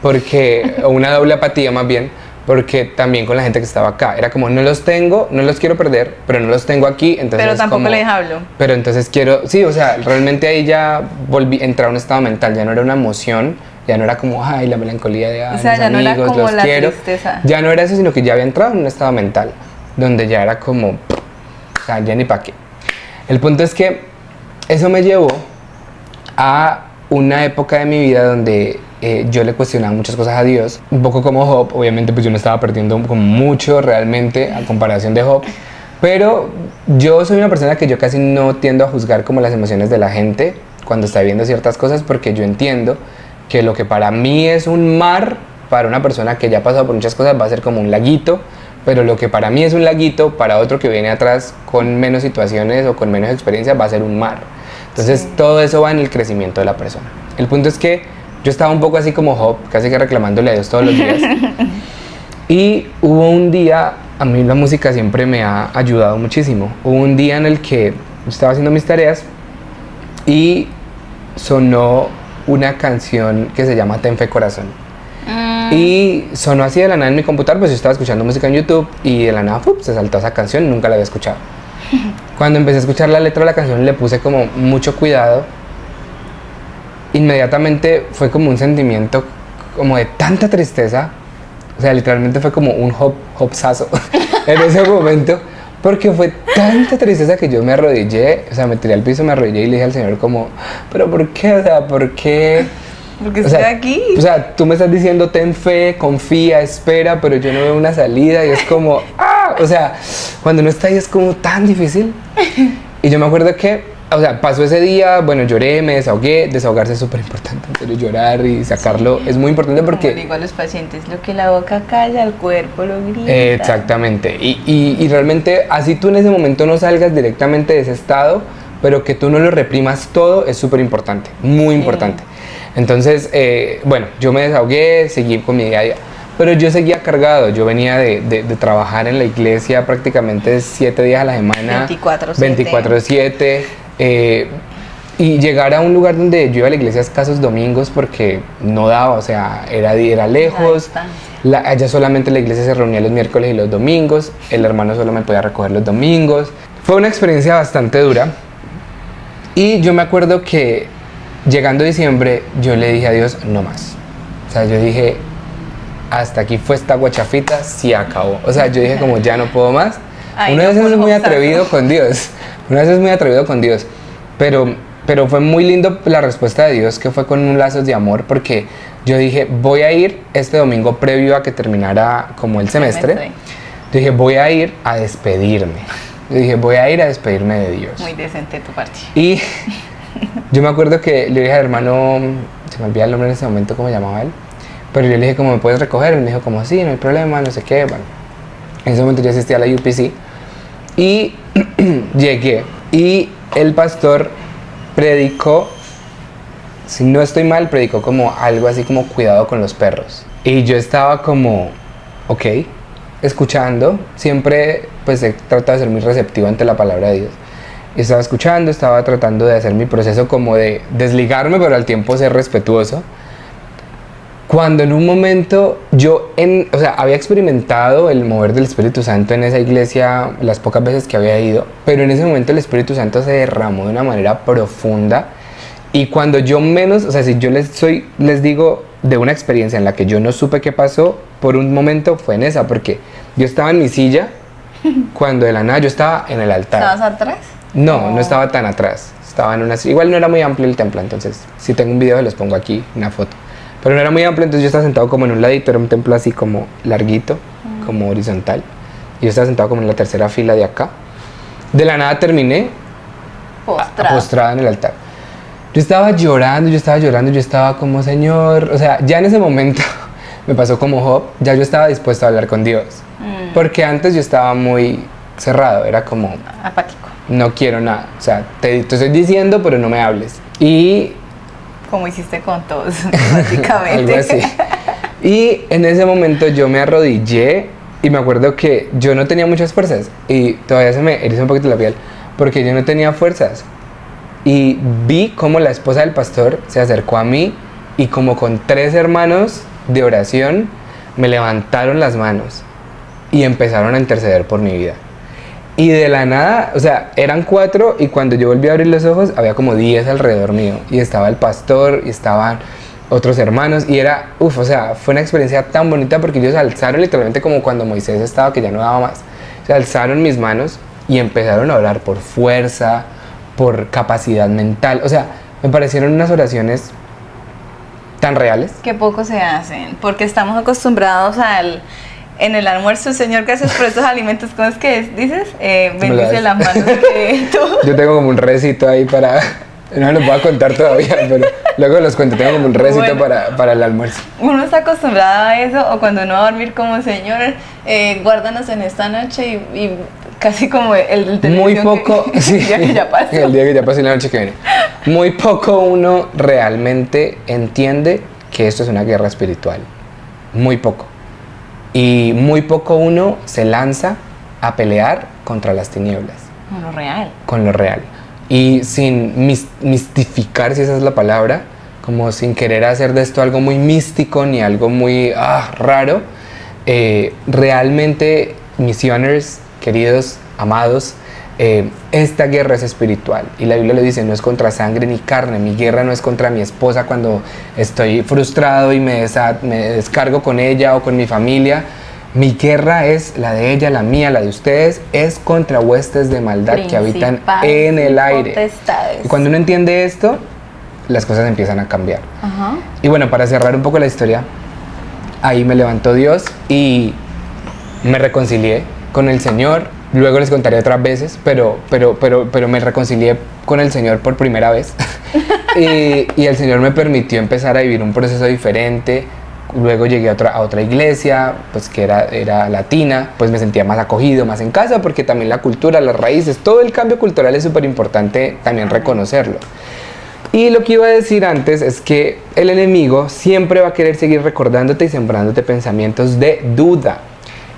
A: o una doble apatía más bien, porque también con la gente que estaba acá, era como no los tengo, no los quiero perder, pero no los tengo aquí, entonces
B: pero tampoco les hablo.
A: Pero entonces quiero, sí, o sea, realmente ahí ya volví a entrar a un estado mental, ya no era una emoción, ya no era como, ay, la melancolía de ay,
B: o sea,
A: mis
B: ya
A: amigos,
B: no era como
A: los
B: la
A: quiero.
B: tristeza.
A: Ya no era eso, sino que ya había entrado en un estado mental, donde ya era como, o sea, ya ni pa' qué. El punto es que eso me llevó a una época de mi vida donde yo le cuestionaba muchas cosas a Dios, un poco como Job, obviamente pues yo me estaba perdiendo como mucho realmente a comparación de Job, pero yo soy una persona que yo casi no tiendo a juzgar como las emociones de la gente cuando está viviendo ciertas cosas, porque yo entiendo que lo que para mí es un mar, para una persona que ya ha pasado por muchas cosas va a ser como un laguito, pero lo que para mí es un laguito, para otro que viene atrás con menos situaciones o con menos experiencia va a ser un mar. Entonces sí, todo eso va en el crecimiento de la persona. El punto es que yo estaba un poco así como Job, casi que reclamándole a Dios todos los días. Y hubo un día, a mí la música siempre me ha ayudado muchísimo. Hubo un día en el que estaba haciendo mis tareas y sonó una canción que se llama Ten Fe Corazón. Y sonó así de la nada en mi computador, pues yo estaba escuchando música en YouTube y de la nada se saltó esa canción, nunca la había escuchado. Cuando empecé a escuchar la letra de la canción le puse como mucho cuidado. Inmediatamente fue como un sentimiento como de tanta tristeza, o sea, literalmente fue como un hopsazo en ese momento, porque fue tanta tristeza que yo me arrodillé, o sea, me tiré al piso, me arrodillé y le dije al Señor como, pero ¿por qué? O sea, ¿por qué?
B: Porque estoy aquí.
A: O sea, tú me estás diciendo ten fe, confía, espera, pero yo no veo una salida y es como, ¡ah! O sea, cuando uno está ahí es como tan difícil. Y yo me acuerdo que, o sea, pasó ese día, bueno, lloré, me desahogué, desahogarse es súper importante, pero llorar y sacarlo es muy importante porque...
B: Como digo a los pacientes, lo que la boca calla, el cuerpo lo grita.
A: Exactamente, y realmente así tú en ese momento no salgas directamente de ese estado, pero que tú no lo reprimas todo es súper importante, muy importante. Entonces, bueno, yo me desahogué, seguí con mi día a día, pero yo seguía cargado. Yo venía de trabajar en la iglesia prácticamente 7 días a la semana, 24/7, y llegar a un lugar donde yo iba a la iglesia escasos domingos porque no daba, o sea, era lejos. Allá solamente la iglesia se reunía los miércoles y los domingos, el hermano solo me podía recoger los domingos. Fue una experiencia bastante dura, y yo me acuerdo que llegando diciembre yo le dije a Dios, no más. O sea, yo dije, hasta aquí fue esta guachafita, se acabó. O sea, yo dije como, ya no puedo más. Una vez es muy atrevido con Dios, pero fue muy lindo la respuesta de Dios, que fue con un lazos de amor, porque yo dije, voy a ir este domingo previo a que terminara como el semestre. Yo dije, voy a ir a despedirme. Yo dije, voy a ir a despedirme de Dios.
B: Muy decente tu parte.
A: Y yo me acuerdo que le dije al hermano, se me olvida el nombre en ese momento, cómo llamaba él, pero yo le dije, ¿cómo me puedes recoger? Y me dijo, como, sí, no hay problema, no sé qué. Bueno, en ese momento yo asistí a la UPC y llegué, y el pastor predicó, si no estoy mal, predicó como algo así como cuidado con los perros. Y yo estaba como, ok, escuchando. Siempre pues he tratado de ser muy receptivo ante la palabra de Dios. Y estaba escuchando, estaba tratando de hacer mi proceso como de desligarme, pero al tiempo ser respetuoso. Cuando en un momento o sea, había experimentado el mover del Espíritu Santo en esa iglesia las pocas veces que había ido, pero en ese momento el Espíritu Santo se derramó de una manera profunda. Y cuando yo menos, o sea, si yo les digo de una experiencia en la que yo no supe qué pasó, por un momento fue en esa, porque yo estaba en mi silla, cuando de la nada yo estaba en el altar.
B: ¿Estabas atrás?
A: No estaba tan atrás, estaba en una silla. Igual no era muy amplio el templo, entonces si tengo un video les pongo aquí una foto. Pero no era muy amplio, entonces yo estaba sentado como en un ladito, era un templo así como larguito, como horizontal. Y yo estaba sentado como en la tercera fila de acá. De la nada terminé postrada en el altar. Yo estaba llorando, yo estaba como, Señor, o sea, ya en ese momento me pasó como Job, ya yo estaba dispuesto a hablar con Dios. Porque antes yo estaba muy cerrado, era como...
B: apático.
A: No quiero nada, o sea, te estoy diciendo, pero no me hables. Y...
B: como hiciste con todos, básicamente.
A: Algo así. Y en ese momento yo me arrodillé y me acuerdo que yo no tenía muchas fuerzas y todavía se me eriza un poquito la piel porque yo no tenía fuerzas. Y vi como la esposa del pastor se acercó a mí y como con 3 hermanos de oración me levantaron las manos y empezaron a interceder por mi vida. Y de la nada, o sea, eran 4 y cuando yo volví a abrir los ojos había como 10 alrededor mío. Y estaba el pastor y estaban otros hermanos y era, o sea, fue una experiencia tan bonita porque ellos alzaron literalmente como cuando Moisés estaba que ya no daba más. O sea, alzaron mis manos y empezaron a orar por fuerza, por capacidad mental. O sea, me parecieron unas oraciones tan reales.
B: Que poco se hacen, porque estamos acostumbrados en el almuerzo, Señor, gracias por estos alimentos. ¿Cómo es que dices? Bendice las manos que tú...
A: Yo tengo como un recito ahí para... No lo voy a contar todavía, pero luego los cuento. Tengo como un recito para el almuerzo.
B: Uno está acostumbrado a eso, o cuando uno va a dormir como, Señor, guárdanos en esta noche y casi como el televisión.
A: Muy poco, sí,
B: el día que ya pasó.
A: El día que ya pasó y la noche que viene. Muy poco uno realmente entiende que esto es una guerra espiritual. Muy poco. Y muy poco uno se lanza a pelear contra las tinieblas.
B: Con lo real.
A: Con lo real. Y sin mistificar, si esa es la palabra, como sin querer hacer de esto algo muy místico ni algo muy raro. Realmente, misioners, queridos, amados, esta guerra es espiritual. Y la Biblia lo dice, no es contra sangre ni carne. Mi guerra no es contra mi esposa cuando estoy frustrado y me descargo con ella o con mi familia. Mi guerra es la de ella, la mía, la de ustedes, es contra huestes de maldad que habitan en el aire.
B: Potestades.
A: Y cuando uno entiende esto, las cosas empiezan a cambiar.
B: Ajá.
A: Y bueno, para cerrar un poco la historia, ahí me levantó Dios y me reconcilié con el Señor. Luego les contaré otras veces, pero me reconcilié con el Señor por primera vez. y el Señor me permitió empezar a vivir un proceso diferente, luego llegué a otra iglesia, pues que era latina, pues me sentía más acogido, más en casa, porque también la cultura, las raíces, todo el cambio cultural es súper importante también reconocerlo. Y lo que iba a decir antes es que el enemigo siempre va a querer seguir recordándote y sembrándote pensamientos de duda.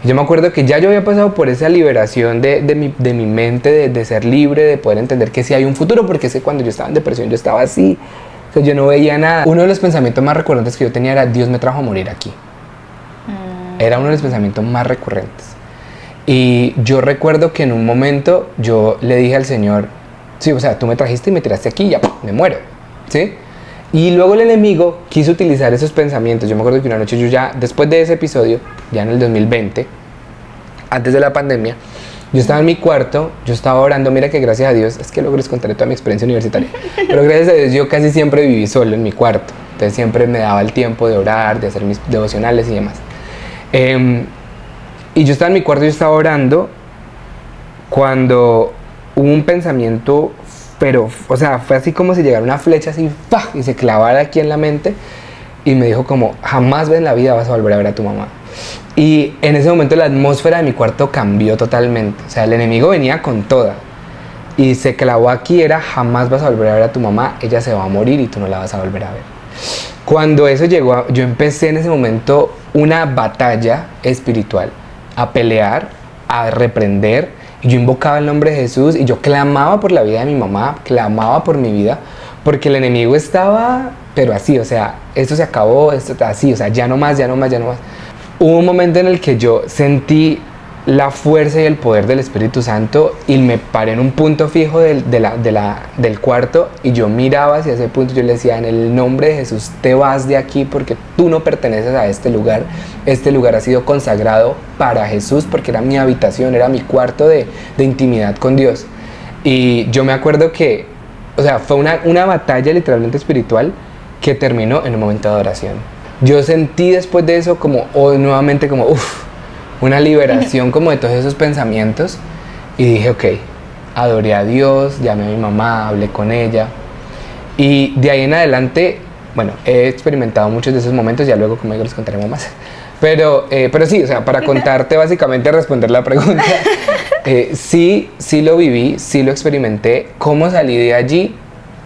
A: Yo me acuerdo que ya yo había pasado por esa liberación de mi mente, de ser libre, de poder entender que sí hay un futuro, porque es que cuando yo estaba en depresión yo estaba así, o sea, yo no veía nada. Uno de los pensamientos más recurrentes que yo tenía era: Dios me trajo a morir aquí. Era uno de los pensamientos más recurrentes. Y yo recuerdo que en un momento yo le dije al Señor: sí, o sea, tú me trajiste y me tiraste aquí y ya, me muero, ¿sí? Y luego el enemigo quiso utilizar esos pensamientos. Yo me acuerdo que una noche yo ya, después de ese episodio, ya en el 2020, antes de la pandemia, yo estaba en mi cuarto, yo estaba orando. Mira que gracias a Dios, es que luego les contaré toda mi experiencia universitaria, pero gracias a Dios yo casi siempre viví solo en mi cuarto. Entonces siempre me daba el tiempo de orar, de hacer mis devocionales y demás. Y yo estaba en mi cuarto, yo estaba orando, cuando hubo un pensamiento, pero, o sea, fue así como si llegara una flecha así, ¡pah!, y se clavara aquí en la mente, y me dijo como: jamás en la vida vas a volver a ver a tu mamá. Y en ese momento la atmósfera de mi cuarto cambió totalmente. O sea, el enemigo venía con toda, y se clavó aquí, era: jamás vas a volver a ver a tu mamá, ella se va a morir y tú no la vas a volver a ver. Cuando eso llegó, yo empecé en ese momento una batalla espiritual, a pelear, a reprender. Yo invocaba el nombre de Jesús y yo clamaba por la vida de mi mamá, clamaba por mi vida, porque el enemigo estaba, pero así, o sea, esto se acabó, esto está así, o sea, ya no más, ya no más, ya no más. Hubo un momento en el que yo sentí la fuerza y el poder del Espíritu Santo y me paré en un punto fijo del cuarto, y yo miraba hacia ese punto y yo le decía: en el nombre de Jesús, te vas de aquí, porque tú no perteneces a este lugar ha sido consagrado para Jesús, porque era mi habitación, era mi cuarto de intimidad con Dios. Y yo me acuerdo que, o sea, fue una batalla literalmente espiritual que terminó en un momento de adoración. Yo sentí después de eso como, nuevamente como, una liberación como de todos esos pensamientos, y dije: ok, adoré a Dios, llamé a mi mamá, hablé con ella, y de ahí en adelante, bueno, he experimentado muchos de esos momentos, ya luego como digo les contaremos más, pero sí, o sea, para contarte básicamente, responder la pregunta, sí lo viví, sí lo experimenté. ¿Cómo salí de allí?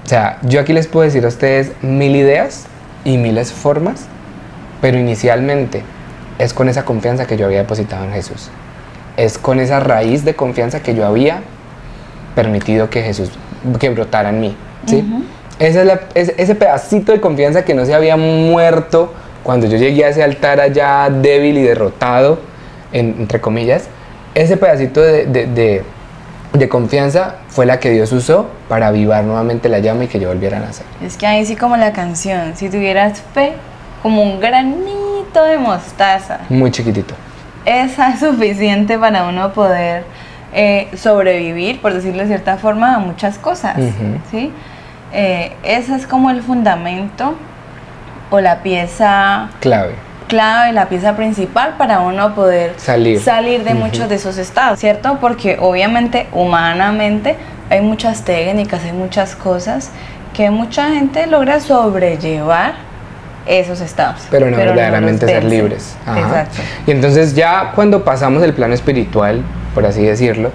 A: O sea, yo aquí les puedo decir a ustedes 1000 ideas y miles formas, pero inicialmente es con esa confianza que yo había depositado en Jesús. Es con esa raíz de confianza que yo había permitido que brotara en mí, ¿sí? Ese pedacito de confianza que no se había muerto cuando yo llegué a ese altar allá débil y derrotado, entre comillas. Ese pedacito de confianza fue la que Dios usó para avivar nuevamente la llama y que yo volviera a nacer.
B: Es que ahí sí, como la canción: si tuvieras fe como un granito de mostaza.
A: Muy chiquitito.
B: Esa es suficiente para uno poder sobrevivir, por decirlo de cierta forma, a muchas cosas, ¿sí? Ese es como el fundamento o la pieza clave, la pieza principal para uno poder salir de muchos de esos estados, ¿cierto? Porque obviamente, humanamente, hay muchas técnicas, hay muchas cosas que mucha gente logra sobrellevar esos estados,
A: pero no verdaderamente ser libres. Ajá.
B: Exacto.
A: Y entonces ya cuando pasamos el plano espiritual, por así decirlo,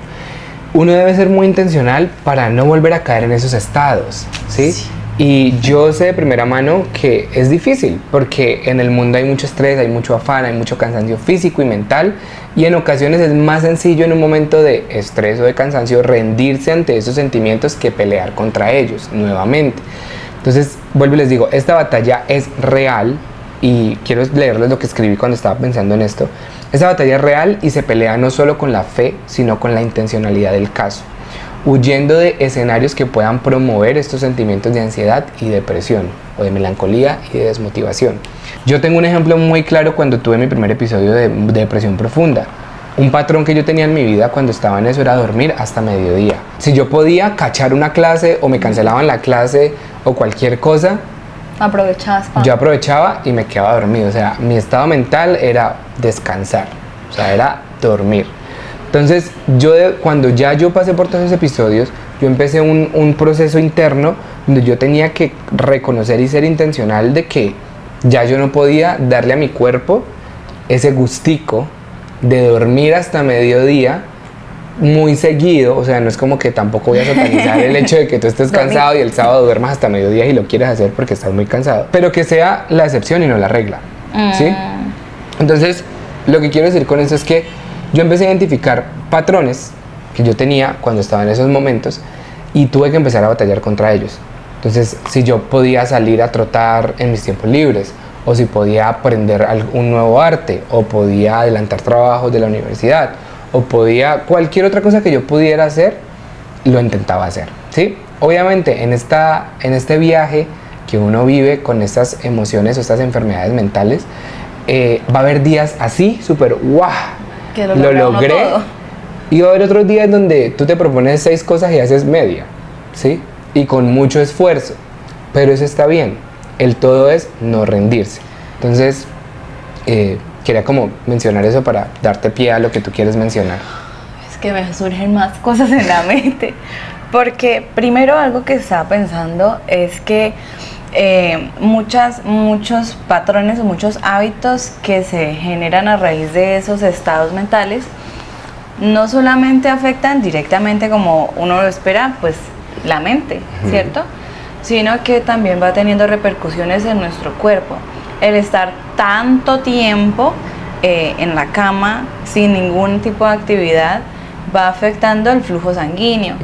A: uno debe ser muy intencional para no volver a caer en esos estados, ¿sí? Sí. Y yo sé de primera mano que es difícil, porque en el mundo hay mucho estrés, hay mucho afán, hay mucho cansancio físico y mental, y en ocasiones es más sencillo en un momento de estrés o de cansancio rendirse ante esos sentimientos que pelear contra ellos nuevamente. Entonces, vuelvo y les digo, esta batalla es real, y quiero leerles lo que escribí cuando estaba pensando en esto. Esta batalla es real y se pelea no solo con la fe, sino con la intencionalidad del caso, huyendo de escenarios que puedan promover estos sentimientos de ansiedad y depresión, o de melancolía y de desmotivación. Yo tengo un ejemplo muy claro cuando tuve mi primer episodio de depresión profunda. Un patrón que yo tenía en mi vida cuando estaba en eso era dormir hasta mediodía. Si yo podía cachar una clase o me cancelaban la clase o cualquier cosa, yo aprovechaba y me quedaba dormido. O sea, mi estado mental era descansar, o sea, era dormir. Entonces, cuando ya yo pasé por todos esos episodios, yo empecé un proceso interno donde yo tenía que reconocer y ser intencional de que ya yo no podía darle a mi cuerpo ese gustico de dormir hasta mediodía muy seguido. O sea, no es como que tampoco voy a satanizar el hecho de que tú estés cansado y el sábado duermas hasta mediodía y lo quieres hacer porque estás muy cansado, pero que sea la excepción y no la regla, ¿sí? Entonces, lo que quiero decir con eso es que yo empecé a identificar patrones que yo tenía cuando estaba en esos momentos y tuve que empezar a batallar contra ellos. Entonces, si yo podía salir a trotar en mis tiempos libres, o si podía aprender un nuevo arte, o podía adelantar trabajos de la universidad, o podía cualquier otra cosa que yo pudiera hacer, lo intentaba hacer, ¿sí? Obviamente, en este viaje que uno vive con estas emociones o estas enfermedades mentales, va a haber días así, súper ¡guau!
B: Que lo
A: logré.
B: todo.
A: Y va a haber otros días donde tú te propones 6 cosas y haces media, ¿sí? Y con mucho esfuerzo, pero eso está bien. El todo es no rendirse. Entonces, quería como mencionar eso para darte pie a lo que tú quieres mencionar.
B: Es que me surgen más cosas en la mente. Porque primero algo que estaba pensando es que muchos patrones o muchos hábitos que se generan a raíz de esos estados mentales no solamente afectan directamente, como uno lo espera, pues la mente, ¿cierto? Sino que también va teniendo repercusiones en nuestro cuerpo. El estar tanto tiempo en la cama sin ningún tipo de actividad va afectando el flujo sanguíneo.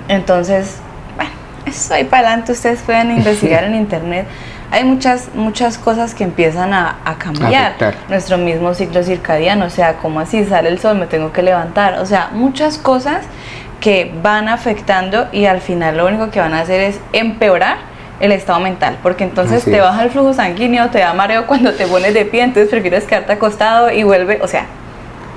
B: Entonces, bueno, eso ahí para adelante ustedes pueden investigar en internet. Hay muchas cosas que empiezan a cambiar. Nuestro mismo ciclo circadiano, o sea, como así sale el sol, me tengo que levantar. O sea, muchas cosas que van afectando y al final lo único que van a hacer es empeorar el estado mental, porque entonces te baja el flujo sanguíneo, te da mareo cuando te pones de pie, entonces prefieres quedarte acostado y vuelve, o sea,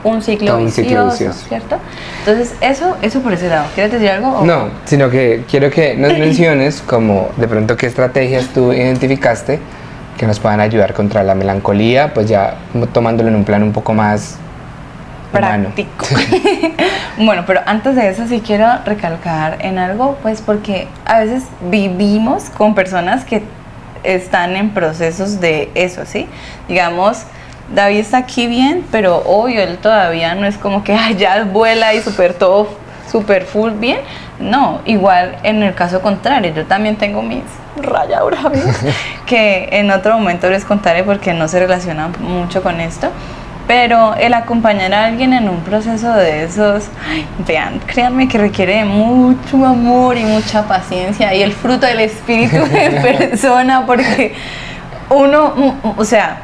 B: un ciclo vicioso, ¿cierto? Entonces eso por ese lado. ¿Quieres decir algo? ¿O?
A: No, sino que quiero que nos menciones como de pronto qué estrategias tú identificaste que nos puedan ayudar contra la melancolía, pues ya tomándolo en un plan un poco más
B: práctico. Bueno, pero antes de eso sí quiero recalcar en algo, pues porque a veces vivimos con personas que están en procesos de eso, ¿sí? Digamos, David está aquí bien, pero obvio, él todavía no es como que ya vuela y todo super full bien. No, igual en el caso contrario, yo también tengo mis rayaduras que en otro momento les contaré porque no se relacionan mucho con esto. Pero el acompañar a alguien en un proceso de esos, créanme que requiere mucho amor y mucha paciencia y el fruto del espíritu en persona, porque uno, o sea,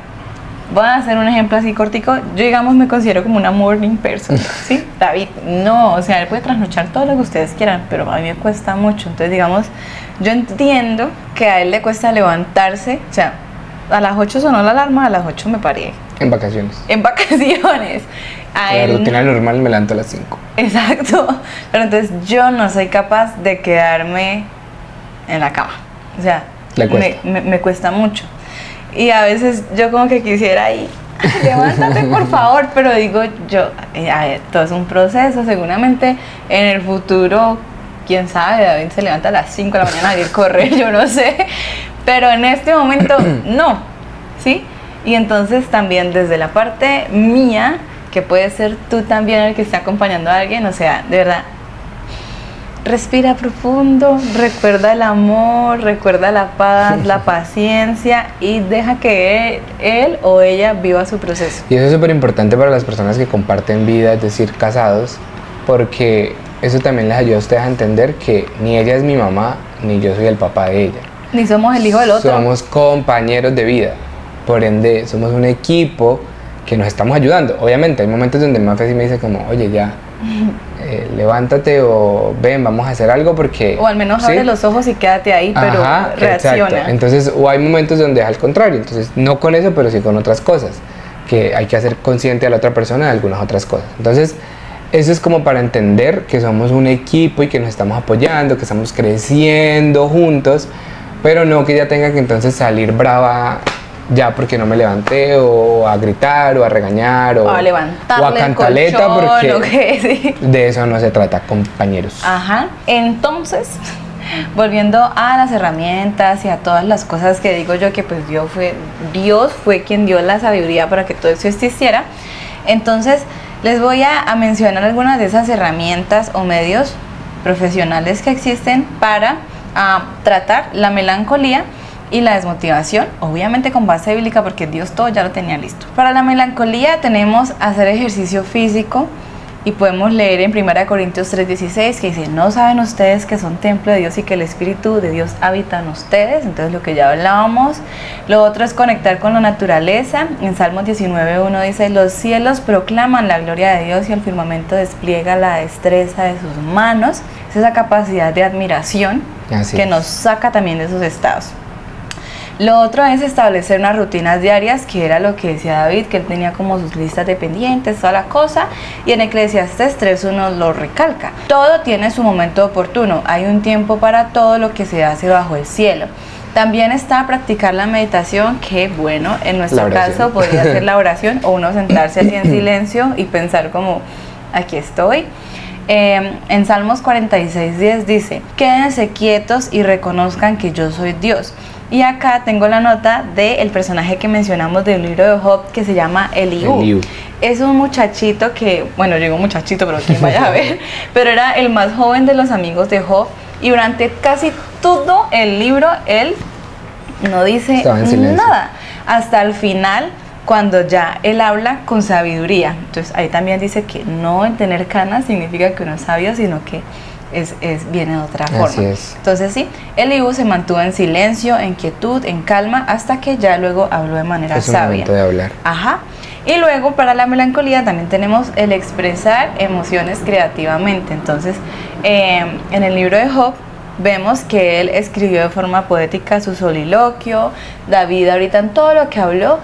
B: voy a hacer un ejemplo así cortico. Yo, digamos, me considero como una morning person, ¿sí? David, no, o sea, él puede trasnochar todo lo que ustedes quieran, pero a mí me cuesta mucho. Entonces, digamos, yo entiendo que a él le cuesta levantarse, o sea, a las 8 sonó la alarma, a las 8 me paré.
A: En vacaciones.
B: En vacaciones.
A: La rutina normal me levanto a las 5.
B: Exacto. Pero entonces yo no soy capaz de quedarme en la cama. O sea, me cuesta mucho. Y a veces yo como que quisiera ir, levántate por favor, pero digo yo, a ver, todo es un proceso, seguramente en el futuro, quién sabe, David se levanta a las 5 de la mañana a ir a correr, yo no sé, pero en este momento no, ¿sí? Y entonces también desde la parte mía, que puede ser tú también el que esté acompañando a alguien, o sea, de verdad, respira profundo, recuerda el amor, recuerda la paz, la paciencia y deja que él o ella viva su proceso.
A: Y eso es súper importante para las personas que comparten vida, es decir, casados, porque eso también les ayuda a ustedes a entender que ni ella es mi mamá, ni yo soy el papá de ella.
B: Ni somos el hijo del otro.
A: Somos compañeros de vida, por ende somos un equipo que nos estamos ayudando. Obviamente hay momentos donde Mafe sí me dice como, oye ya, levántate o ven, vamos a hacer algo porque...
B: O al menos abre los ojos y quédate ahí, pero reacciona.
A: Exacto. Entonces, o hay momentos donde es al contrario, entonces no con eso, pero sí con otras cosas, que hay que hacer consciente a la otra persona de algunas otras cosas. Entonces, eso es como para entender que somos un equipo y que nos estamos apoyando, que estamos creciendo juntos, pero no que ella tenga que entonces salir brava ya porque no me levanté, o a gritar, o a regañar, o
B: a levantarle,
A: o a cantaleta,
B: colchón,
A: porque
B: sí.
A: De eso no se trata, compañeros.
B: Ajá, entonces volviendo a las herramientas y a todas las cosas que digo yo que pues Dios fue quien dio la sabiduría para que todo eso existiera. Entonces les voy a mencionar algunas de esas herramientas o medios profesionales que existen para tratar la melancolía y la desmotivación, obviamente con base bíblica porque Dios todo ya lo tenía listo. Para la melancolía tenemos hacer ejercicio físico y podemos leer en 1 Corintios 3:16 que dice: ¿no saben ustedes que son templo de Dios y que el Espíritu de Dios habita en ustedes? Entonces lo que ya hablábamos. Lo otro es conectar con la naturaleza. En Salmos 19:1 dice: los cielos proclaman la gloria de Dios y el firmamento despliega la destreza de sus manos. Es esa capacidad de admiración que nos saca también de esos estados. Lo otro es establecer unas rutinas diarias, que era lo que decía David, que él tenía como sus listas de pendientes, toda la cosa, y en Eclesiastés 3:1 lo recalca. Todo tiene su momento oportuno, hay un tiempo para todo lo que se hace bajo el cielo. También está practicar la meditación, que bueno, en nuestro caso podría ser la oración, o uno sentarse así en silencio y pensar como, aquí estoy. En Salmos 46:10 dice: quédense quietos y reconozcan que yo soy Dios. Y acá tengo la nota del personaje que mencionamos del libro de Job, que se llama Eliú. Es un muchachito que, bueno, yo digo muchachito, pero quien vaya a ver, pero era el más joven de los amigos de Job, y durante casi todo el libro él no dice nada, hasta el final, cuando ya él habla con sabiduría. Entonces ahí también dice que no en tener canas significa que uno es sabio, sino que viene de otra forma.
A: Así es.
B: Entonces sí, Eliú se mantuvo en silencio, en quietud, en calma, hasta que ya luego habló de manera sabia.
A: Es un momento de hablar.
B: Ajá. Y luego para la melancolía también tenemos el expresar emociones creativamente. Entonces en el libro de Job vemos que él escribió de forma poética su soliloquio. David ahorita en todo lo que habló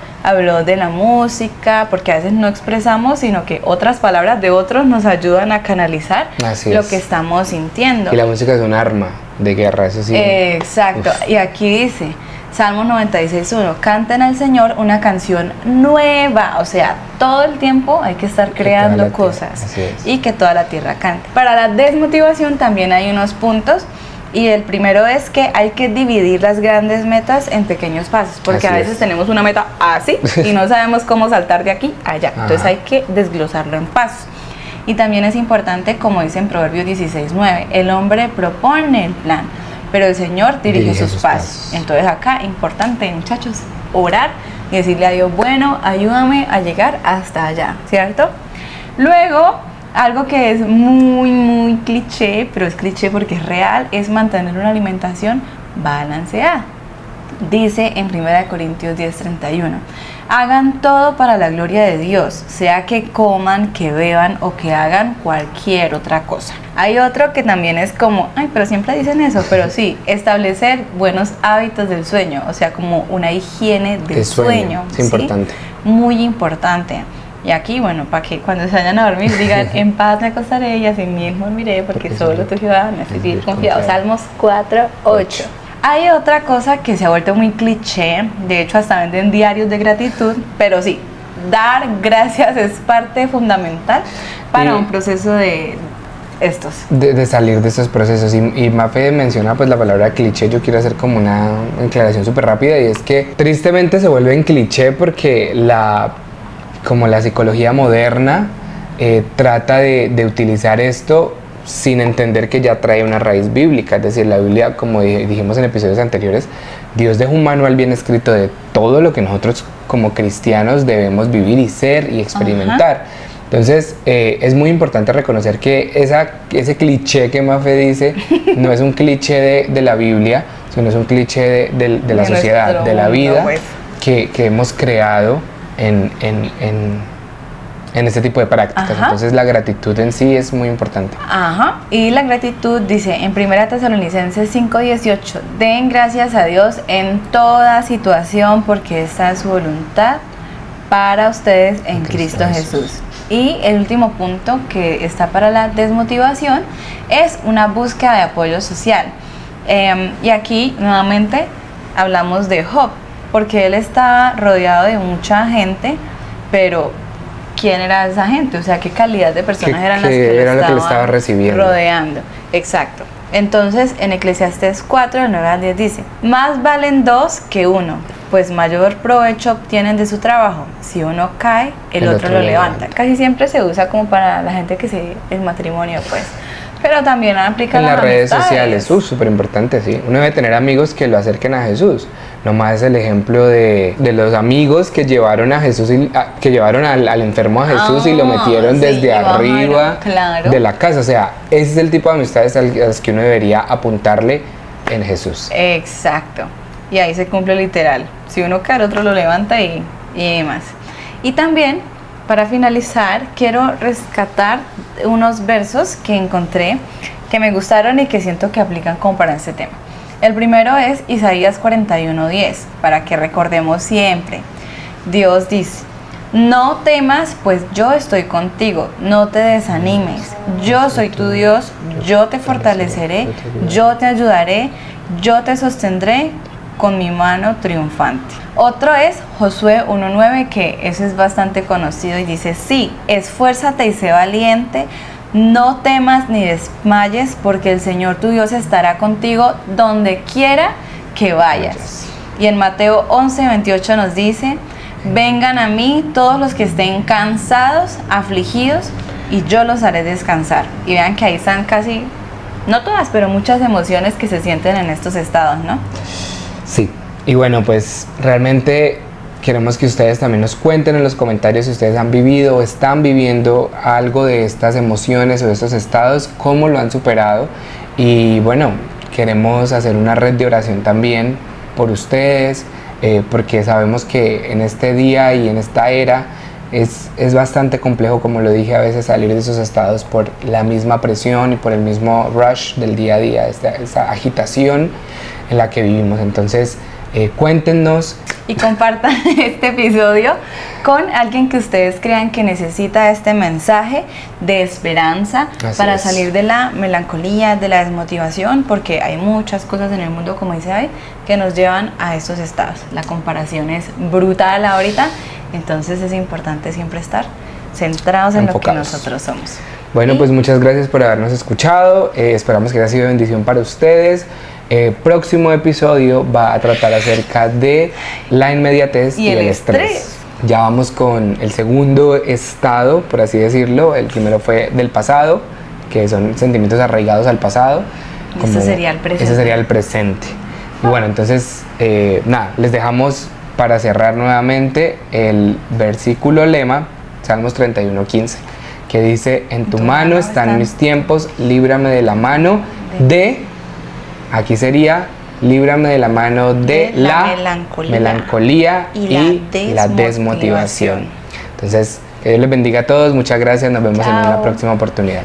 B: de la música, porque a veces no expresamos, sino que otras palabras de otros nos ayudan a canalizar lo que estamos sintiendo.
A: Y la música es un arma de guerra, eso sí.
B: Exacto. Uf. Y aquí dice, Salmos 96:1, canten al Señor una canción nueva. O sea, todo el tiempo hay que estar creando cosas y que toda la tierra cante. Para la desmotivación también hay unos puntos. Y el primero es que hay que dividir las grandes metas en pequeños pasos, porque a veces tenemos una meta así y no sabemos cómo saltar de aquí a allá. Entonces hay que desglosarlo en pasos. Y también es importante, como dice en Proverbios 16:9, el hombre propone el plan, pero el Señor dirige sus pasos. Entonces acá, importante, muchachos, orar y decirle a Dios: bueno, ayúdame a llegar hasta allá, ¿cierto? Luego, algo que es muy cliché, pero es cliché porque es real, es mantener una alimentación balanceada. Dice en 1 Corintios 10:31, hagan todo para la gloria de Dios, sea que coman, que beban o que hagan cualquier otra cosa. Hay otro que también es como, ay, pero siempre dicen eso, pero sí, establecer buenos hábitos del sueño, o sea, como una higiene del sueño.
A: Es importante.
B: Muy importante. Y aquí, bueno, para que cuando se vayan a dormir digan: en paz me acostaré y así mismo dormiré, porque solo tu Jehová me hace vivir confiado. Salmos 4:8. Hay otra cosa que se ha vuelto muy cliché, de hecho hasta venden diarios de gratitud, pero sí, dar gracias es parte fundamental para un proceso de estos.
A: De salir de estos procesos. Y Mafe menciona pues la palabra cliché. Yo quiero hacer como una aclaración súper rápida, y es que tristemente se vuelve en cliché porque como la psicología moderna trata de utilizar esto sin entender que ya trae una raíz bíblica. Es decir, la Biblia, como dijimos en episodios anteriores, Dios deja un manual bien escrito de todo lo que nosotros como cristianos debemos vivir y ser y experimentar. Entonces es muy importante reconocer que ese cliché que Mafe dice no es un cliché de la Biblia, sino es un cliché de la sociedad, de la vida, pues, que hemos creado en este tipo de prácticas. Entonces la gratitud en sí es muy importante.
B: Y la gratitud dice en 1 Tesalonicenses 5:18, den gracias a Dios en toda situación, porque esta es su voluntad para ustedes en Cristo Jesús. Y el último punto que está para la desmotivación es una búsqueda de apoyo social. Y aquí nuevamente hablamos de Job, porque él estaba rodeado de mucha gente, pero ¿quién era esa gente? O sea, ¿qué calidad de personas eran las que lo estaban
A: recibiendo?
B: Rodeando. Exacto. Entonces, en Eclesiastés 4, del 9 al 10 dice: más valen dos que uno, pues mayor provecho obtienen de su trabajo. Si uno cae, el otro lo levanta. Casi siempre se usa como para la gente que se el matrimonio, pues. Pero también aplica
A: en las redes
B: amistades.
A: sociales, súper importante, sí. Uno debe tener amigos que lo acerquen a Jesús. Nomás es el ejemplo de los amigos que llevaron a Jesús, que llevaron al enfermo a Jesús y lo metieron
B: sí,
A: desde arriba
B: claro.
A: de la casa. O sea, ese es el tipo de amistades a las que uno debería apuntarle en Jesús.
B: Exacto. Y ahí se cumple literal. Si uno cae, el otro lo levanta y demás. Y también, para finalizar, quiero rescatar unos versos que encontré que me gustaron y que siento que aplican como para este tema. El primero es Isaías 41:10, para que recordemos siempre. Dios dice: no temas, pues yo estoy contigo, no te desanimes, yo soy tu Dios, yo te fortaleceré, yo te ayudaré, yo te sostendré con mi mano triunfante. Otro es Josué 1:9, que ese es bastante conocido y dice: sí, esfuérzate y sé valiente, no temas ni desmayes, porque el Señor tu Dios estará contigo donde quiera que vayas. Y en Mateo 11:28 nos dice: vengan a mí todos los que estén cansados, afligidos, y yo los haré descansar. Y vean que ahí están casi, no todas, pero muchas emociones que se sienten en estos estados, ¿no?
A: Sí, y bueno, pues realmente queremos que ustedes también nos cuenten en los comentarios si ustedes han vivido o están viviendo algo de estas emociones o de estos estados, cómo lo han superado. Y bueno, queremos hacer una red de oración también por ustedes, porque sabemos que en este día y en esta era es bastante complejo, como lo dije, a veces salir de esos estados por la misma presión y por el mismo rush del día a día, esa agitación en la que vivimos. Entonces, cuéntenos
B: y compartan este episodio con alguien que ustedes crean que necesita este mensaje de esperanza.
A: Así
B: para
A: es.
B: salir de la melancolía, de la desmotivación, porque hay muchas cosas en el mundo, como dice David, que nos llevan a estos estados. La comparación es brutal ahorita, entonces es importante siempre estar centrados en
A: Enfocados.
B: lo que nosotros somos.
A: Bueno, pues muchas gracias por habernos escuchado. Esperamos que haya sido bendición para ustedes. Próximo episodio va a tratar acerca de la inmediatez y el estrés. Ya vamos con el segundo estado, por así decirlo. El primero fue del pasado, que son sentimientos arraigados al pasado.
B: Ese sería el presente.
A: Ese sería el presente. Y bueno, entonces, nada, les dejamos para cerrar nuevamente el versículo lema, Salmos 31:15, que dice: en tu mano están mis tiempos, líbrame de la mano aquí sería: líbrame de la mano de la melancolía y la desmotivación. Entonces, que Dios les bendiga a todos, muchas gracias, nos vemos en una próxima oportunidad.